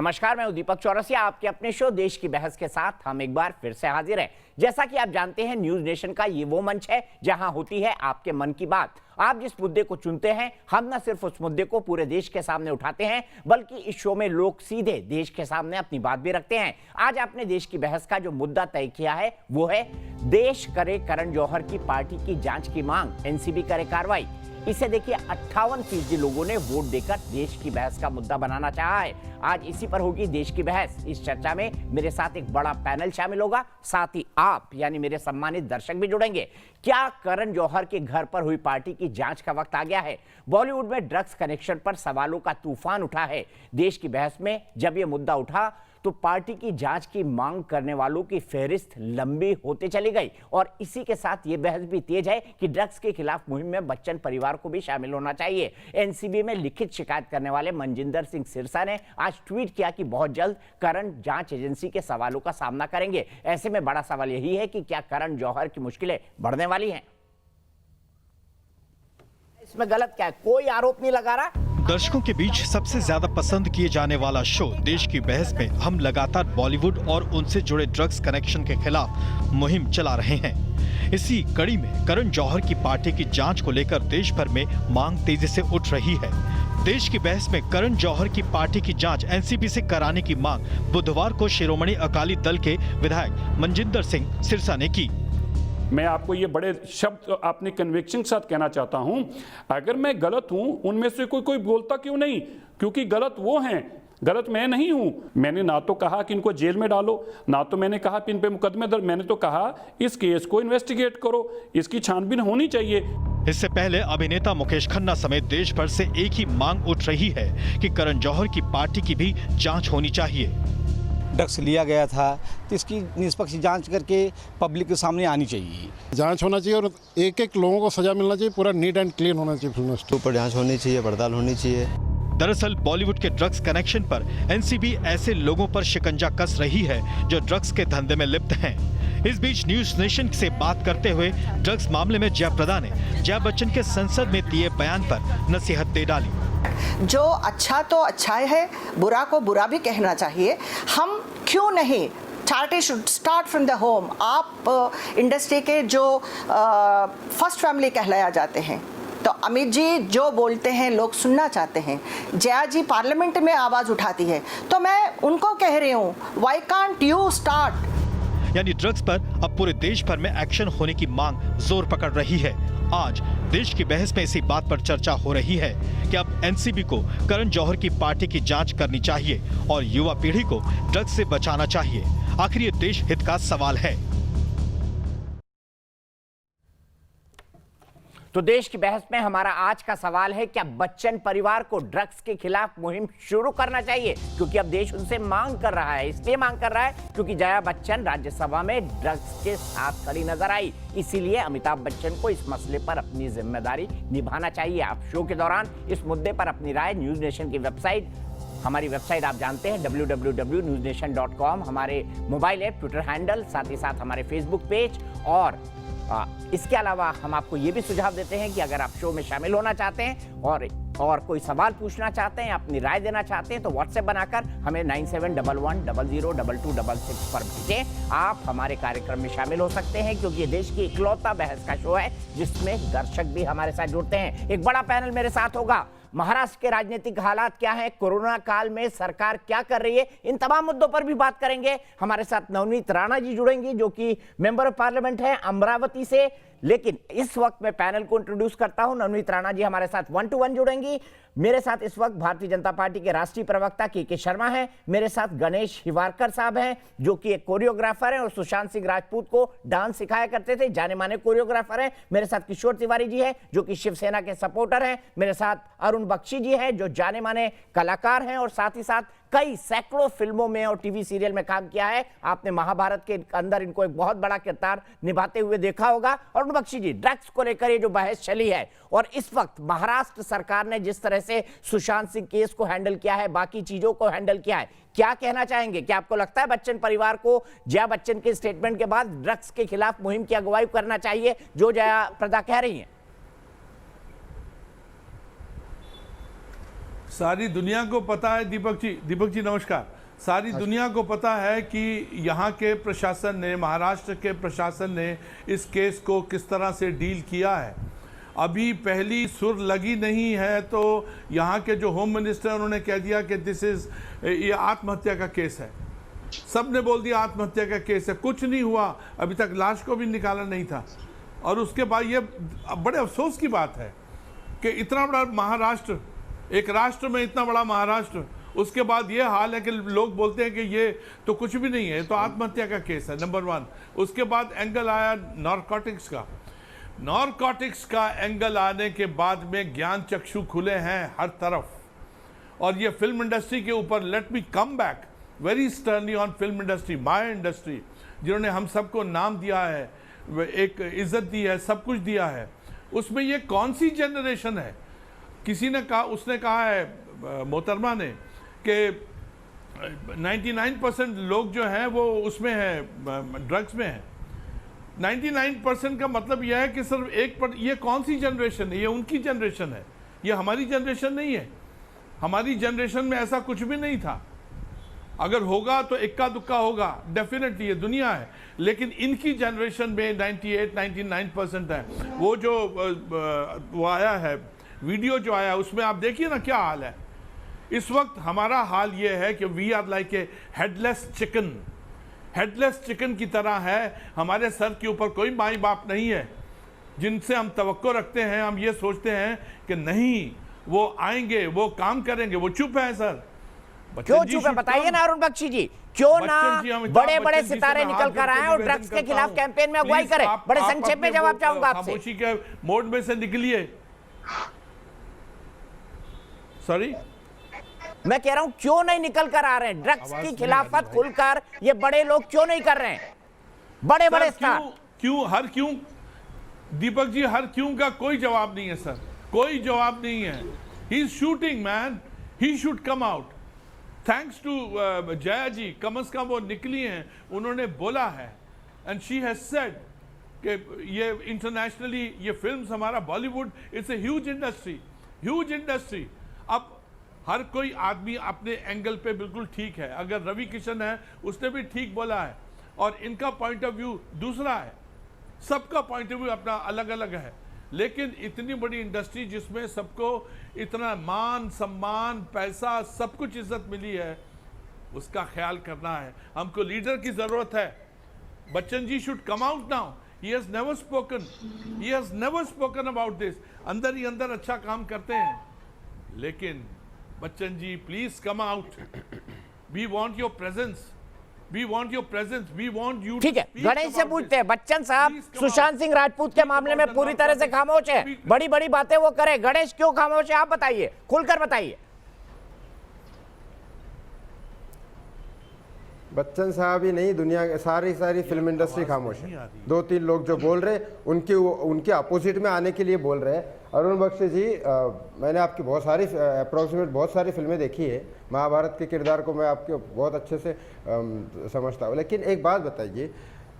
नमस्कार, मैं दीपक चौरसिया। आपके अपने शो देश की बहस के साथ हम एक बार फिर से हाजिर हैं। जैसा कि आप जानते हैं, न्यूज नेशन का ये वो मंच है जहां होती है आपके मन की बात। आप जिस मुद्दे को चुनते हैं, हम न सिर्फ उस मुद्दे को पूरे देश के सामने उठाते हैं, बल्कि इस शो में लोग सीधे देश के सामने अपनी बात भी रखते हैं। आज आपने देश की बहस का जो मुद्दा तय किया है वो है देश करे करण जौहर की पार्टी की जांच की मांग, एनसीबी करे कार्रवाई। इसे देखिए, 58% लोगों ने वोट देकर देश की बहस का मुद्दा बनाना चाहा है। आज इसी पर होगी देश की बहस। इस चर्चा में मेरे साथ एक बड़ा पैनल शामिल होगा, साथ ही आप यानी मेरे सम्मानित दर्शक भी जुड़ेंगे। क्या करण जौहर के घर पर हुई पार्टी की जांच का वक्त आ गया है? बॉलीवुड में ड्रग्स कनेक्शन पर सवालों का तूफान उठा है। देश की बहस में जब यह मुद्दा उठा तो पार्टी की जांच की मांग करने वालों की फहरिस्त लंबी होते चली गई, और इसी के साथ ये बहस भी तेज है कि ड्रग्स के खिलाफ मुहिम में बच्चन परिवार को भी शामिल होना चाहिए। एनसीबी में लिखित शिकायत करने वाले मनजिंदर सिंह सिरसा ने आज ट्वीट किया कि बहुत जल्द करण जांच एजेंसी के सवालों का सामना करेंगे। ऐसे में बड़ा सवाल यही है कि क्या करण जौहर की मुश्किलें बढ़ने वाली हैं? इसमें गलत क्या है? कोई आरोप नहीं लगा रहा। दर्शकों के बीच सबसे ज्यादा पसंद किए जाने वाला शो देश की बहस में हम लगातार बॉलीवुड और उनसे जुड़े ड्रग्स कनेक्शन के खिलाफ मुहिम चला रहे हैं। इसी कड़ी में करण जौहर की पार्टी की जांच को लेकर देश भर में मांग तेजी से उठ रही है। देश की बहस में करण जौहर की पार्टी की जांच एनसीबी से कराने की मांग बुधवार को शिरोमणि अकाली दल के विधायक मनजिंदर सिंह सिरसा ने की। मैं आपको ये बड़े शब्द अपने कन्विक्शन के साथ कहना चाहता हूं, अगर मैं गलत हूं, उनमें से कोई बोलता क्यों नहीं? क्योंकि गलत वो हैं, गलत मैं नहीं हूं। मैंने ना तो कहा कि इनको जेल में डालो, ना तो मैंने कहा कि इन पे मुकदमे दर्ज। मैंने तो कहा इस केस को इन्वेस्टिगेट करो, इसकी छानबीन होनी चाहिए। इससे पहले अभिनेता मुकेश खन्ना समेत देश भर से एक ही मांग उठ रही है कि करण जौहर की पार्टी की भी जांच होनी चाहिए। ड्रग्स लिया गया था तो इसकी निष्पक्ष जांच करके पब्लिक के सामने आनी चाहिए। जांच होना चाहिए और एक एक लोगों को सजा मिलना चाहिए, पूरा नीट एंड क्लीन होना चाहिए। फिल्म ऊपर जांच होनी चाहिए, पड़ताल होनी चाहिए। दरअसल बॉलीवुड के ड्रग्स कनेक्शन पर एनसीबी ऐसे लोगों पर शिकंजा कस रही है जो ड्रग्स के धंधे में लिप्त हैं। इस बीच न्यूज नेशन से बात करते हुए ड्रग्स मामले में जयाप्रदा ने जया बच्चन के संसद में दिए बयान पर नसीहत दे डाली। जो अच्छा तो अच्छा है, बुरा को बुरा भी कहना चाहिए। हम क्यों नहीं, charity should start from the home. आप इंडस्ट्री के जो फर्स्ट फैमिली कहलाया जाते हैं, तो अमित जी जो बोलते हैं लोग सुनना चाहते हैं। जया जी पार्लियामेंट में आवाज उठाती है, तो मैं उनको कह रही हूँ, व्हाई कांट यू स्टार्ट? यानी ड्रग्स पर अब पूरे देश भर में एक्शन होने की मांग जोर पकड़ रही है। आज देश की बहस में इसी बात पर चर्चा हो रही है कि अब एनसीबी को करण जौहर की पार्टी की जांच करनी चाहिए और युवा पीढ़ी को ड्रग्स से बचाना चाहिए। आखिर ये देश हित का सवाल है। तो देश की बहस में हमारा आज का सवाल है, क्या बच्चन परिवार को ड्रग्स के खिलाफ मुहिम शुरू करना चाहिए? क्योंकि अब देश उनसे मांग कर रहा है। इसलिए मांग कर रहा है क्योंकि जया बच्चन राज्यसभा में ड्रग्स के साथ खड़ी नजर आई। इसीलिए अमिताभ बच्चन को इस मसले पर अपनी जिम्मेदारी निभाना चाहिए। आप शो के दौरान इस मुद्दे पर अपनी राय न्यूज नेशन की वेबसाइट, हमारी वेबसाइट आप जानते हैं www.newsnation.com, हमारे मोबाइल ऐप, ट्विटर हैंडल, साथ ही साथ हमारे फेसबुक पेज, और इसके अलावा हम आपको ये भी सुझाव देते हैं कि अगर आप शो में शामिल होना चाहते हैं और कोई सवाल पूछना चाहते हैं, अपनी राय देना चाहते हैं, तो व्हाट्सएप बनाकर हमें 9711000066 पर भेजें। आप हमारे कार्यक्रम में शामिल हो सकते हैं, क्योंकि ये देश की इकलौता बहस का शो है जिसमें दर्शक भी हमारे साथ जुड़ते हैं। एक बड़ा पैनल मेरे साथ होगा। महाराष्ट्र के राजनीतिक हालात क्या है, कोरोना काल में सरकार क्या कर रही है, इन तमाम मुद्दों पर भी बात करेंगे। हमारे साथ नवनीत राणा जी जुड़ेंगी, जो कि मेंबर ऑफ पार्लियामेंट है अमरावती से। लेकिन इस वक्त मैं पैनल को इंट्रोड्यूस करता हूं। नवनीत राणा जी हमारे साथ 1 to 1 जुड़ेंगी। मेरे साथ इस वक्त भारतीय जनता पार्टी के राष्ट्रीय प्रवक्ता के शर्मा हैं। मेरे साथ गणेश हिवारकर साहब हैं, जो कि एक कोरियोग्राफर हैं और सुशांत सिंह राजपूत को डांस सिखाया करते थे, जाने माने कोरियोग्राफर हैं। मेरे साथ किशोर तिवारी जी हैं, जो कि शिवसेना के सपोर्टर हैं। मेरे साथ अरुण बख्शी जी हैं, जो जाने माने कलाकार हैं और साथ ही साथ कई सैकड़ों फिल्मों में और टीवी सीरियल में काम किया है। आपने महाभारत के अंदर इनको एक बहुत बड़ा किरदार निभाते हुए देखा होगा। और बख्शी जी, ड्रग्स को लेकर ये जो बहस चली है, और इस वक्त महाराष्ट्र सरकार ने जिस तरह से सुशांत सिंह केस को हैंडल किया है, बाकी चीजों को हैंडल किया है, क्या कहना चाहेंगे? क्या आपको लगता है बच्चन परिवार को जया बच्चन के स्टेटमेंट के बाद ड्रग्स के खिलाफ मुहिम की अगुवाई करना चाहिए, जो जया प्रदा कह रही है? सारी दुनिया को पता है दीपक जी नमस्कार। सारी दुनिया को पता है कि यहाँ के प्रशासन ने, महाराष्ट्र के प्रशासन ने इस केस को किस तरह से डील किया है। अभी पहली सुर लगी नहीं है तो यहाँ के जो होम मिनिस्टर उन्होंने कह दिया कि ये आत्महत्या का केस है। सब ने बोल दिया आत्महत्या का केस है, कुछ नहीं हुआ, अभी तक लाश को भी निकाला नहीं था। और उसके बाद ये बड़े अफसोस की बात है कि इतना बड़ा महाराष्ट्र, एक राष्ट्र में इतना बड़ा महाराष्ट्र, उसके बाद ये हाल है कि लोग बोलते हैं कि ये तो कुछ भी नहीं है, तो आत्महत्या का केस है, नंबर 1। उसके बाद एंगल आया नॉर्कोटिक्स का एंगल आने के बाद में ज्ञान चक्षु खुले हैं हर तरफ। और ये फिल्म इंडस्ट्री के ऊपर, let me come back very sternly on film industry, my industry, जिन्होंने हम सबको नाम दिया है, एक इज्जत दी है, सब कुछ दिया है, उसमें ये कौन सी जनरेशन है? किसी ने कहा, उसने कहा है मोहतरमा ने कि 99% लोग जो हैं वो उसमें हैं, ड्रग्स में हैं। 99% का मतलब यह है कि सिर्फ 1%। ये कौन सी जनरेशन है? ये उनकी जनरेशन है, ये हमारी जनरेशन नहीं है। हमारी जनरेशन में ऐसा कुछ भी नहीं था। अगर होगा तो इक्का दुक्का होगा, डेफिनेटली, ये दुनिया है। लेकिन इनकी जनरेशन में 98-99% है। वो जो वो आया है, वीडियो जो आया, उसमें आप देखिए ना क्या हाल है। इस वक्त हमारा हाल ये है कि we are like a headless chicken की तरह है। हमारे सर के ऊपर कोई माई बाप नहीं है जिनसे हम तवक्को रखते हैं। हम ये सोचते हैं कि नहीं, वो आएंगे, वो काम करेंगे, वो चुप है। सर क्यों चुप है बताइए ना अरुण बख्शी जी, क्यों ना बड़े बड़े सितारे निकल कर आए और ड्रग्स के खिलाफ कैंपेन में अगुवाई करें? बड़े संक्षेप में जवाब चाहूंगा आपसे। खामोशी के मोड में से निकलिए। सॉरी, मैं कह रहा हूं क्यों नहीं निकल कर आ रहे हैं? ड्रग्स की खिलाफत खुलकर ये बड़े लोग क्यों नहीं कर रहे हैं? बड़े बड़े स्टार क्यों दीपक जी, हर क्यों का कोई जवाब नहीं है सर, कोई जवाब नहीं है। He is shooting man, he should come out. Thanks to Jaya ji, कम से कम वो निकली हैं, उन्होंने बोला है, एंड शी हैज सेड कि ये इंटरनेशनली ये फिल्म्स, हमारा Bollywood, it's a huge industry. अब हर कोई आदमी अपने एंगल पे बिल्कुल ठीक है। अगर रवि किशन है, उसने भी ठीक बोला है, और इनका पॉइंट ऑफ व्यू दूसरा है। सबका पॉइंट ऑफ व्यू अपना अलग अलग है। लेकिन इतनी बड़ी इंडस्ट्री जिसमें सबको इतना मान सम्मान, पैसा, सब कुछ इज्जत मिली है, उसका ख्याल करना है। हमको लीडर की जरूरत है। Bachchan ji should come out now. He has never spoken about this. अंदर ही अंदर अच्छा काम करते हैं, लेकिन Bachchan ji please come out. We want your presence, we want you. ठीक है, गणेश से पूछते हैं। बच्चन साहब सुशांत सिंह राजपूत के मामले में पूरी तरह से खामोश है, बड़ी बड़ी बातें वो करे। गणेश क्यों खामोश है, आप बताइए, खुलकर बताइए। बच्चन साहब ही नहीं, दुनिया के सारी फिल्म इंडस्ट्री खामोश है। 2-3 लोग जो बोल रहे उनके अपोजिट में आने के लिए बोल रहे हैं। अरुण बख्शी जी, मैंने आपकी बहुत सारी फिल्में देखी है। महाभारत के किरदार को मैं आपके बहुत अच्छे से समझता हूँ। लेकिन एक बात बताइए,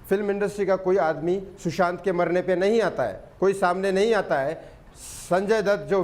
फिल्म इंडस्ट्री का कोई आदमी सुशांत के मरने पे नहीं आता है, कोई सामने नहीं आता है। संजय दत्त जो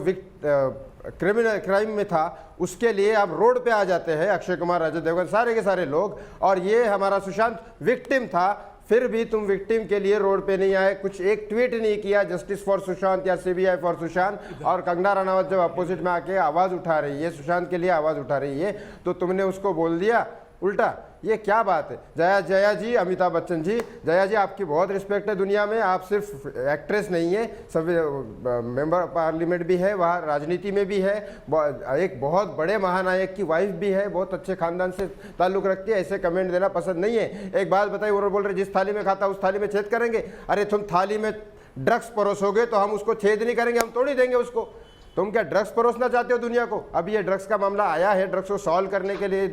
क्राइम में था, उसके लिए आप रोड पे आ जाते हैं, अक्षय कुमार, अजय देवगन, सारे के सारे लोग, और ये हमारा सुशांत विक्टिम था, फिर भी तुम विक्टिम के लिए रोड पे नहीं आए, कुछ एक ट्वीट नहीं किया जस्टिस फॉर सुशांत या सीबीआई फॉर सुशांत। और कंगना रनावत जब अपोजिट में आके आवाज़ उठा रही है, सुशांत के लिए आवाज़ उठा रही है, तो तुमने उसको बोल दिया उल्टा। ये क्या बात है? जया जी, अमिताभ बच्चन जी, जया जी आपकी बहुत रिस्पेक्ट है दुनिया में। आप सिर्फ एक्ट्रेस नहीं है, सब मेंबर ऑफ पार्लियामेंट भी है, वहाँ राजनीति में भी है, एक बहुत बड़े महानायक की वाइफ भी है, बहुत अच्छे खानदान से ताल्लुक़ रखती है। ऐसे कमेंट देना पसंद नहीं है। एक बात बताइए, वो बोल रहे जिस थाली में खाता उस थाली में छेद करेंगे। अरे तुम थाली में ड्रग्स परोसोगे तो हम उसको छेद नहीं करेंगे, हम तोड़ ही देंगे उसको। तुम क्या ड्रग्स परोसना चाहते हो दुनिया को? अब ये ड्रग्स का मामला आया है, ड्रग्स को सॉल्व करने के लिए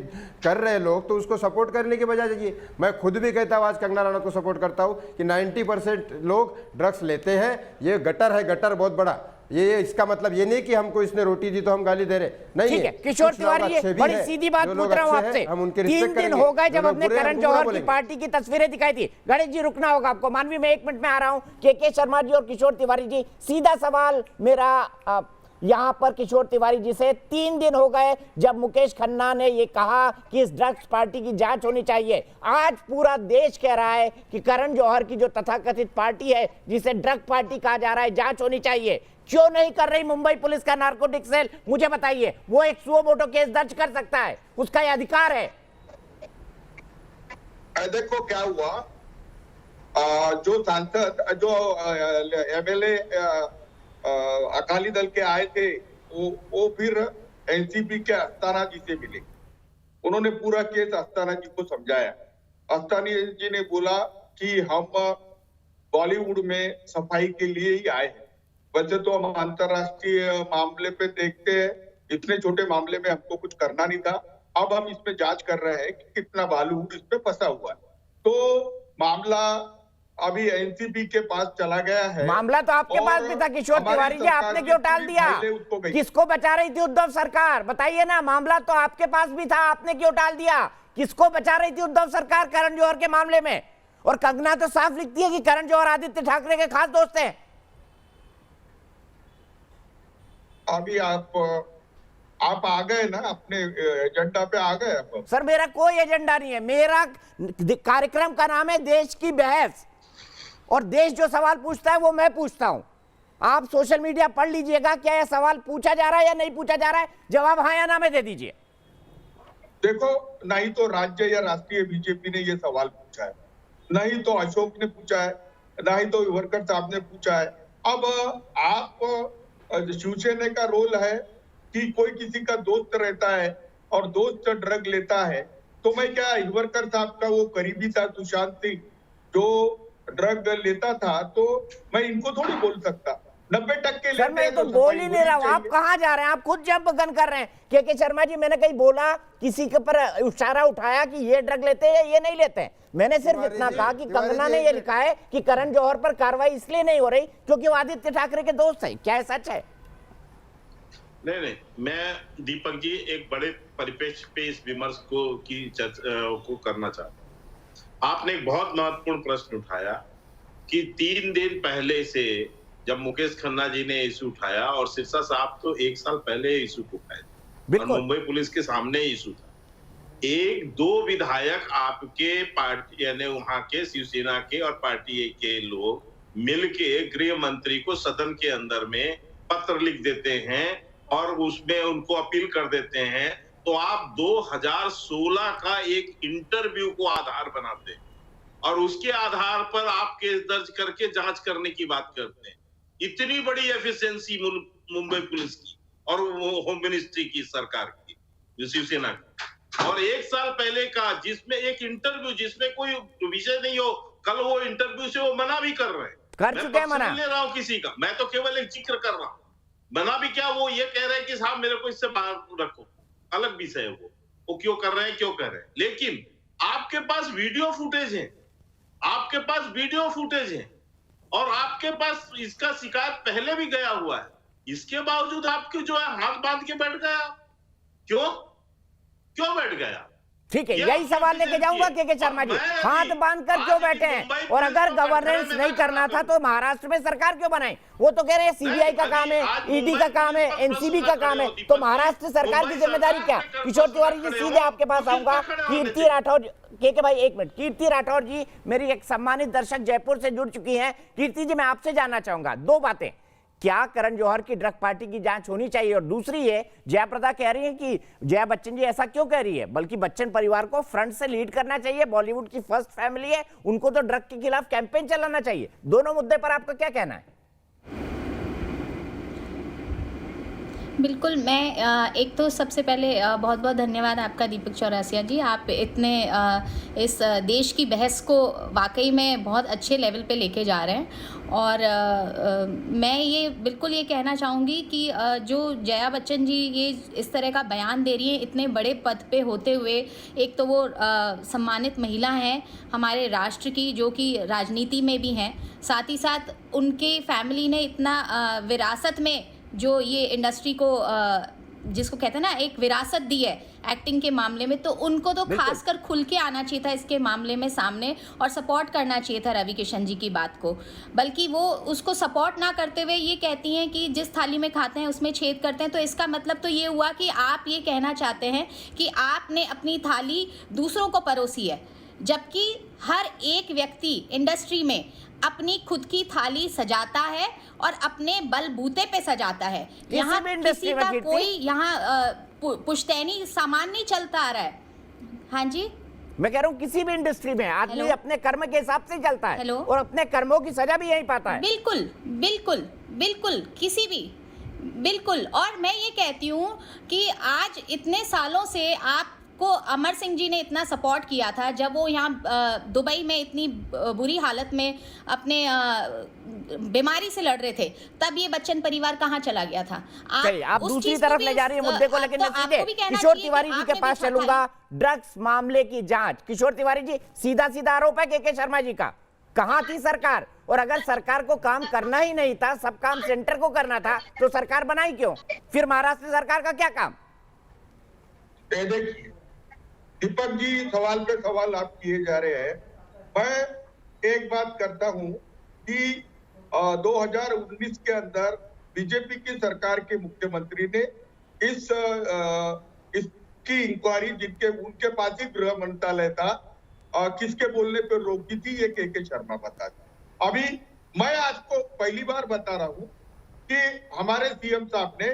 कर रहे लोग, तो उसको सपोर्ट करने की बजाय चाहिए। मैं खुद भी कहता हूँ, आज कंगना रनावत को सपोर्ट करता हूँ कि 90% लोग ड्रग्स लेते हैं। ये गटर है, गटर बहुत बड़ा। ये इसका मतलब ये नहीं कि हमको इसने रोटी दी तो हम गाली दे रहे, नहीं है। किशोर तिवारी, ये बड़ी सीधी बात पूछ रहा हूँ आपसे। 3 दिन हो गए जब हमने करण जौहर की पार्टी की तस्वीरें दिखाई थी। गणेश जी रुकना होगा आपको, मानवी में 1 मिनट में आ रहा हूँ। के शर्मा जी और किशोर तिवारी जी, सीधा सवाल मेरा यहां पर किशोर तिवारी जी से 3 दिन हो गए जब मुकेश खन्ना ने ये कहा कि इस ड्रग्स पार्टी की जांच होनी चाहिए। आज पूरा देश कह रहा है कि करण जौहर की जो तथाकथित पार्टी है जिसे ड्रग पार्टी कहा जा रहा है, जांच होनी चाहिए। क्यों नहीं कर रही मुंबई पुलिस का नार्कोटिक सेल? मुझे बताइए। वो एक सुओ मोटो केस दर्ज कर सकता है, उसका यह अधिकार है। देखो क्या हुआ, जो सांसद जो एमएलए अकाली दल के आए थे वो फिर एनसीपी के अस्थाना जी से मिले। उन्होंने पूरा केस अस्थाना जी को समझाया। अस्थाना जी ने बोला कि हम बॉलीवुड में सफाई के लिए ही आए हैं, वैसे तो हम अंतरराष्ट्रीय मामले पे देखते हैं, इतने छोटे मामले में हमको कुछ करना नहीं था। अब हम इसमें जांच कर रहे हैं कि कितना बॉलीवुड इसमें फंसा हुआ है। तो मामला अभी एनसीबी के पास चला गया है। मामला तो आपके पास भी था किशोर तिवारी जी, आपने क्यों टाल दिया? किसको बचा रही थी उद्धव सरकार? बताइए ना। मामला तो आपके पास भी था, आपने क्यों टाल दिया? किसको बचा रही थी उद्धव सरकार करण जौहर के मामले में? और कंगना तो साफ लिखती है कि करण जौहर आदित्य ठाकरे के खास दोस्त हैं। अभी आप आ गए ना, अपने एजेंडा पे आ गए आप। सर मेरा कोई एजेंडा नहीं है। मेरा कार्यक्रम का नाम है देश की बहस, और देश जो सवाल पूछता है वो मैं पूछता हूं। आप सोशल मीडिया पढ़ लीजिएगा, क्या यह सवाल पूछा जा रहा है या नहीं पूछा जा रहा है? जवाब हाँ या ना में दे दीजिए। देखो, नहीं तो राज्य या राष्ट्रीय बीजेपी ने ये सवाल पूछा है, नहीं तो अशोक ने पूछा है, नहीं तो विवरकर साहब ने पूछा है। अब आप शिवसेना का रोल है कि कोई किसी का दोस्त रहता है और दोस्त ड्रग लेता है, तो मैं क्या हिवरकर साहब का वो करीबी था सुशांत सिंह जो ड्रग लेता था, तो मैं इनको थोड़ी बोल सकता। 90% सर मैं तो बोल ही नहीं रहा हूँ। आप कहाँ जा रहे हैं? आप खुद जंप गन कर रहे हैं। के शर्मा जी, मैंने कहीं बोला, किसी के पर इशारा उठाया कि ये ड्रग लेते हैं ये नहीं लेते हैं? मैंने सिर्फ इतना कहा कि कंगना ने ये लिखा है कि करण जौहर पर कार्रवाई इसलिए नहीं हो रही क्योंकि वो आदित्य ठाकरे के दोस्त है। क्या सच है? नहीं, मैं दीपक जी एक बड़े परिप्रेक्ष्य पे इस विमर्श को करना चाहता हूँ। आपने एक बहुत महत्वपूर्ण प्रश्न उठाया कि 3 दिन पहले से जब मुकेश खन्ना जी ने इशू उठाया, और सिरसा साहब तो 1 साल पहले इशू उठाए थे और मुंबई पुलिस के सामने इशू था। 1-2 विधायक आपके पार्टी यानी वहां के शिवसेना के और पार्टी के लोग मिलके गृह मंत्री को सदन के अंदर में पत्र लिख देते हैं और उसमें उनको अपील कर देते हैं, तो आप 2016 का एक इंटरव्यू को आधार बनाते हैं और उसके आधार पर आप केस दर्ज करके जांच करने की बात करते हैं। इतनी बड़ी एफिशिएंसी मुंबई पुलिस की और होम मिनिस्ट्री की, सरकार की, जो शिवसेना की। और 1 साल पहले का जिसमें एक इंटरव्यू जिसमें कोई विषय नहीं हो, कल वो इंटरव्यू से वो मना भी कर रहे हैं। कर चुके हैं मना। मैं ले रहा हूं किसी का, मैं तो केवल एक जिक्र कर रहा हूं। मना भी क्या, वो ये कह रहे हैं कि साहब मेरे को इससे बाहर रखो, अलग विषय है वो क्यों कर रहे हैं, क्यों कर रहे हैं। लेकिन आपके पास वीडियो फुटेज है, आपके पास वीडियो फुटेज है और आपके पास इसका शिकायत पहले भी गया हुआ है। इसके बावजूद आपके जो है हाथ बांध के बैठ गया। क्यों बैठ गया? ठीक है, यही सवाल लेके जाऊंगा के शर्मा जी। हाथ बांधकर क्यों बैठे हैं? और अगर गवर्नेंस नहीं करना था तो महाराष्ट्र में सरकार क्यों बनाई? वो तो कह रहे हैं सीबीआई का काम है, ईडी का काम है, एनसीबी का काम है, तो महाराष्ट्र सरकार की जिम्मेदारी क्या? किशोर तिवारी जी, सीधे आपके पास आऊंगा। कीर्ति राठौर, के भाई एक मिनट। कीर्ति राठौर जी मेरी एक सम्मानित दर्शक जयपुर से जुड़ चुकी हैं। कीर्ति जी, मैं आपसे जानना चाहूंगा 2 बातें। क्या करण जौहर की ड्रग पार्टी की जांच होनी चाहिए? और दूसरी है, जयाप्रदा कह रही है कि जया बच्चन जी ऐसा क्यों कह रही है, बल्कि बच्चन परिवार को फ्रंट से लीड करना चाहिए, बॉलीवुड की फर्स्ट फैमिली है, उनको तो ड्रग के खिलाफ कैंपेन चलाना चाहिए। दोनों मुद्दे पर आपका क्या कहना है? बिल्कुल, मैं एक तो सबसे पहले बहुत बहुत धन्यवाद आपका दीपक चौरसिया जी। आप इतने इस देश की बहस को वाकई में बहुत अच्छे लेवल पे लेके जा रहे हैं। और मैं ये बिल्कुल ये कहना चाहूँगी कि जो जया बच्चन जी ये इस तरह का बयान दे रही हैं इतने बड़े पद पे होते हुए, एक तो वो सम्मानित महिला हैं हमारे राष्ट्र की, जो कि राजनीति में भी हैं, साथ ही साथ उनके फैमिली ने इतना विरासत में जो ये इंडस्ट्री को जिसको कहते हैं ना एक विरासत दी है एक्टिंग के मामले में, तो उनको तो खासकर खुल के आना चाहिए था इसके मामले में सामने और सपोर्ट करना चाहिए था रवि किशन जी की बात को। बल्कि वो उसको सपोर्ट ना करते हुए ये कहती हैं कि जिस थाली में खाते हैं उसमें छेद करते हैं। तो इसका मतलब तो ये हुआ कि आप ये कहना चाहते हैं कि आपने अपनी थाली दूसरों को परोसी है, जबकि हर एक व्यक्ति इंडस्ट्री में अपनी खुद की थाली सजाता है और अपने बलबूते पे सजाता है। यहाँ किसी का कोई यहाँ पुश्तैनी सामान नहीं चलता आ रहा है। हाँ जी, मैं कह रहा हूँ किसी भी इंडस्ट्री में आदमी अपने कर्म के हिसाब से चलता है और अपने कर्मों की सजा भी यही पाता है। बिल्कुल बिल्कुल बिल्कुल, किसी भी, बिल्कुल। और मैं ये कहती हूँ कि आज इतने सालों से आपको अमर सिंह जी ने इतना सपोर्ट किया था, जब वो यहाँ दुबई में इतनी बुरी हालत में अपने बीमारी से लड़ रहे थे, तब ये बच्चन परिवार कहाँ चला गया था। आप दूसरी तरफ ले जा रही है मुद्दे को, लेकिन मैं सीधे किशोर तिवारी जी के पास चलूंगा। ड्रग्स मामले की जांच, किशोर तिवारी जी, सीधा सीधा आरोप है के शर्मा जी का। कहाँ थी सरकार? और अगर सरकार को काम करना ही नहीं था, सब काम सेंटर को करना था, तो सरकार बनाई क्यों? फिर महाराष्ट्र सरकार का क्या काम? देखिए दीपक जी, सवाल पे सवाल आप किए जा रहे हैं। मैं एक बात करता हूं कि 2019 के अंदर बीजेपी की सरकार के मुख्यमंत्री ने इसकी इंक्वायरी, जिनके उनके पास ही गृह मंत्रालय था, किसके बोलने पर रोकी थी, ये के शर्मा बताते। अभी मैं आपको पहली बार बता रहा हूं कि हमारे सीएम साहब ने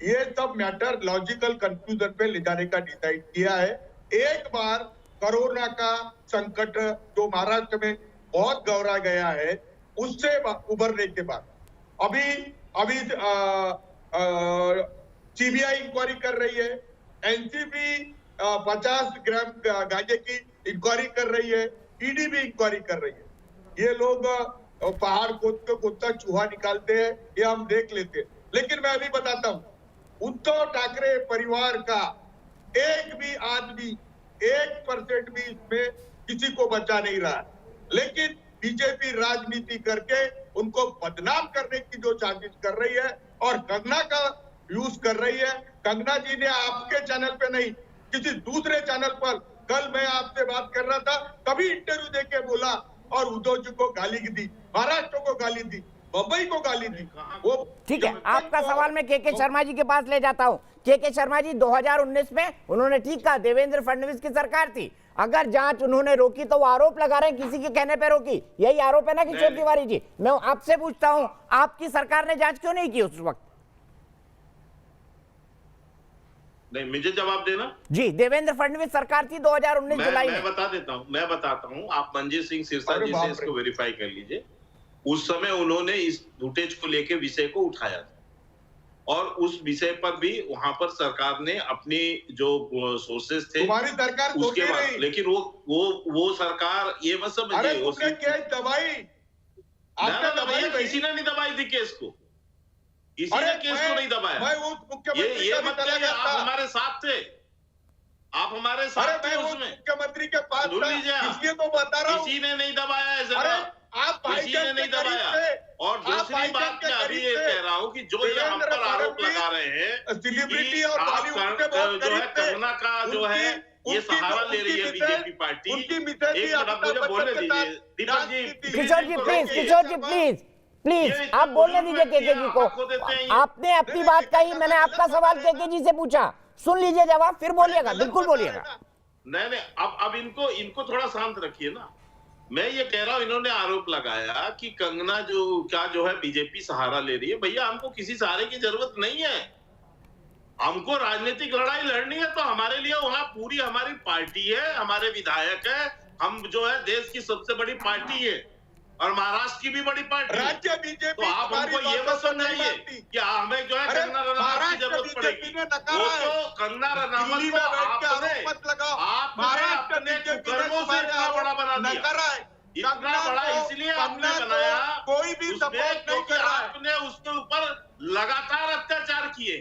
ये सब मैटर लॉजिकल कंक्लूजन पे ले जाने का डिसाइड किया है। एक बार कोरोना का संकट जो महाराष्ट्र में बहुत गहरा गया है, उससे उभरने के बाद अभी सीबीआई इंक्वायरी कर रही है, एनसीबी 50 ग्राम गांजे की इंक्वायरी कर रही है, ईडी भी इंक्वायरी कर रही है। ये लोग पहाड़ खोद के कुत्ता चूहा निकालते हैं, ये हम देख लेते हैं। लेकिन मैं अभी बताता हूं, उद्धव ठाकरे परिवार का एक भी आदमी 1% भी इसमें किसी को बचा नहीं रहा, लेकिन बीजेपी राजनीति करके उनको बदनाम करने की जो साजिश कर रही है और कंगना का यूज कर रही है। कंगना जी ने आपके चैनल पे नहीं, किसी दूसरे चैनल पर, कल मैं आपसे बात कर रहा था, तभी इंटरव्यू देके बोला और उद्धव जी को गाली दी, महाराष्ट्र को गाली दी, मुंबई को गाली दी। वो ठीक है, आपका सवाल मैं के शर्मा जी के पास ले जाता हूं। के शर्मा जी, 2019 में उन्होंने ठीक कहा, देवेंद्र फडणवीस की सरकार थी, अगर जांच उन्होंने रोकी तो वो आरोप लगा रहे हैं किसी के कहने पे रोकी, यही आरोप है ना किशोर तिवारी जी? मैं आपसे पूछता हूं, आपकी सरकार ने जांच क्यों नहीं की उस वक्त? नहीं, मुझे जवाब देना जी। देवेंद्र फडणवीस सरकार थी 2019 जुलाई में। मैं बताता हूं, आप मंजीत सिंह सिरसा जी से इसको वेरीफाई कर लीजिए। उस समय उन्होंने इस फुटेज को लेके विषय को उठाया था और उस विषय पर भी वहां पर सरकार ने अपनी जो सोर्सेस थे, तुम्हारी सरकार उसके बाद, लेकिन वो सरकार ये मत समझिए, किसी ने नहीं दबाई थी केस को, किसी ने केस को नहीं दबाया। ये मत कहिए, आप हमारे साथ थे, आप हमारे साथ थे उसमें, मुख्यमंत्री के पास सुन लीजिए, इसलिए तो बता रहा हूं, किसी ने नहीं दबाया है जरा, किसी ने नहीं दबाया। और दूसरी बात मैं अभी ये कह रहा हूँ कि जो ये हम पर आरोप लगा रहे हैं, सेलिब्रिटी और बॉलीवुड के बहुत जो है कंगना का जो है ये सहारा ले रही है बीजेपी पार्टी। एक मिनट मुझे बोलने दीजिए दीपक जी। किशोर जी प्लीज प्लीज आप बोलने दीजिए के जी को। आपने अपनी बात कही, मैंने आपका सवाल के जी से पूछा, सुन लीजिए जवाब, फिर बोलिएगा, बिल्कुल बोलिएगा। नहीं, अब इनको थोड़ा शांत रखिए ना। मैं ये कह रहा हूं, इन्होंने आरोप लगाया कि कंगना जो है बीजेपी सहारा ले रही है। भैया, हमको किसी सहारे की जरूरत नहीं है, हमको राजनीतिक लड़ाई लड़नी है तो हमारे लिए वहां पूरी हमारी पार्टी है, हमारे विधायक है, हम जो है देश की सबसे बड़ी पार्टी है और महाराष्ट्र की भी बड़ी पार्टी, राज्य बीजेपी। तो आप हमको ये मत समझाइए कि हमें जो है कंगना रनावत की जरूरत पड़ेगी। वो तो कंगना रनावत को आपने अपने कुकर्मों से इतना बड़ा बना दिया, इतना बड़ा इसलिए आपने बनाया, कोई भी सपोर्ट नहीं कर रहा है। आपने उसके ऊपर लगातार अत्याचार किए,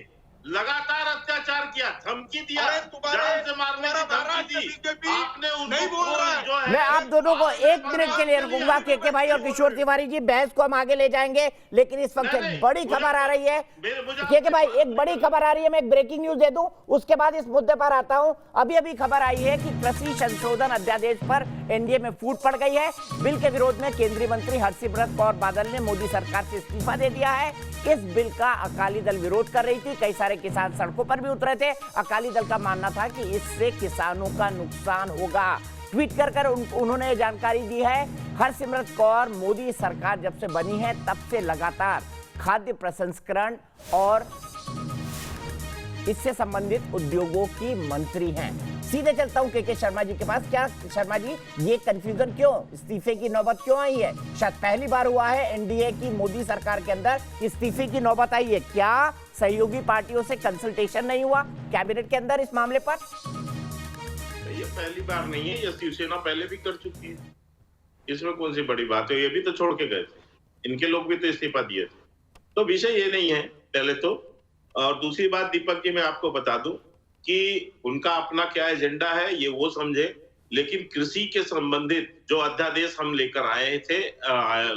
लगातार अत्याचार किया, धमकी दिया, अरे जान से मारने की धमकी दी। आपने नहीं बोल रहा है। जो है मैं आप दोनों को एक मिनट के लिए रुकूंगा। के भाई और किशोर तिवारी जी, बहस को हम आगे ले जाएंगे, लेकिन इस वक्त एक बड़ी खबर आ रही है। के भाई, एक बड़ी खबर आ रही है, मैं एक ब्रेकिंग न्यूज दे दूं, उसके बाद इस मुद्दे पर आता हूं। अभी अभी खबर आई है कि कृषि संशोधन अध्यादेश पर एनडीए में फूट पड़ गई है। बिल के विरोध में केंद्रीय मंत्री हरसिमरत कौर बादल ने मोदी सरकार से इस्तीफा दे दिया है। इस बिल का अकाली दल विरोध कर रही थी, कई सारे किसान सड़कों पर भी उतरे थे। अकाली दल का मानना था कि इससे किसानों का नुकसान होगा। ट्वीट कर उन्होंने ये जानकारी दी है। हरसिमरत कौर मोदी सरकार जब से बनी है तब से लगातार खाद्य प्रसंस्करण और इससे संबंधित उद्योगों की मंत्री हैं। सीधे चलता हूं के शर्मा जी के पास। क्या शर्मा जी, ये कंफ्यूजन क्यों, इस्तीफे की नौबत क्यों आई है? शायद पहली बार हुआ है एनडीए की मोदी सरकार के अंदर इस्तीफे की नौबत आई है। क्या सहयोगी पार्टियों से कंसल्टेशन नहीं हुआ कैबिनेट के अंदर इस मामले पर? ये पहली बार नहीं है, ये शिवसेना पहले भी कर चुकी है, इसमें कौन सी बड़ी बात है। ये भी तो छोड़ के गए थे, इनके लोग भी तो इस्तीफा दिए थे, तो विषय ये नहीं है पहले तो। और दूसरी बात दीपक जी, मैं आपको बता दूं कि उनका अपना क्या एजेंडा है ये वो समझे, लेकिन कृषि के संबंधित जो अध्यादेश हम लेकर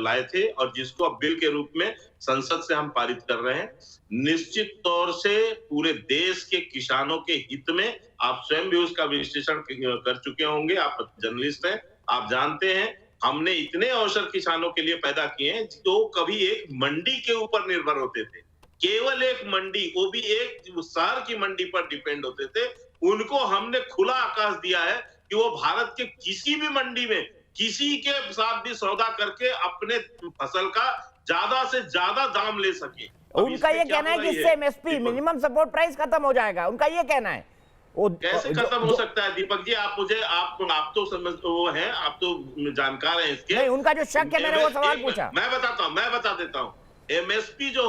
लाए थे और जिसको अब बिल के रूप में संसद से हम पारित कर रहे हैं, निश्चित तौर से पूरे देश के किसानों के हित में, आप स्वयं भी उसका विश्लेषण कर चुके होंगे, आप जर्नलिस्ट हैं, आप जानते हैं हमने इतने अवसर किसानों के लिए पैदा किए हैं जो कभी एक मंडी के ऊपर निर्भर होते थे, केवल एक मंडी, वो भी एक शहर की मंडी पर डिपेंड होते थे, उनको हमने खुला आकाश दिया है कि वो भारत के किसी भी मंडी में किसी के साथ भी सौदा करके अपने फसल का ज्यादा से ज्यादा दाम ले सके। उनका ये कहना है कि इससे एमएसपी मिनिमम सपोर्ट प्राइस खत्म हो जाएगा, उनका ये कहना है। कैसे खत्म हो सकता है दीपक जी? आप मुझे आप तो समझ वो हैं, आप तो जानकार हैं इसके। नहीं, उनका जो शक है, मैंने वो सवाल पूछा। मैं बता देता हूँ। एमएसपी जो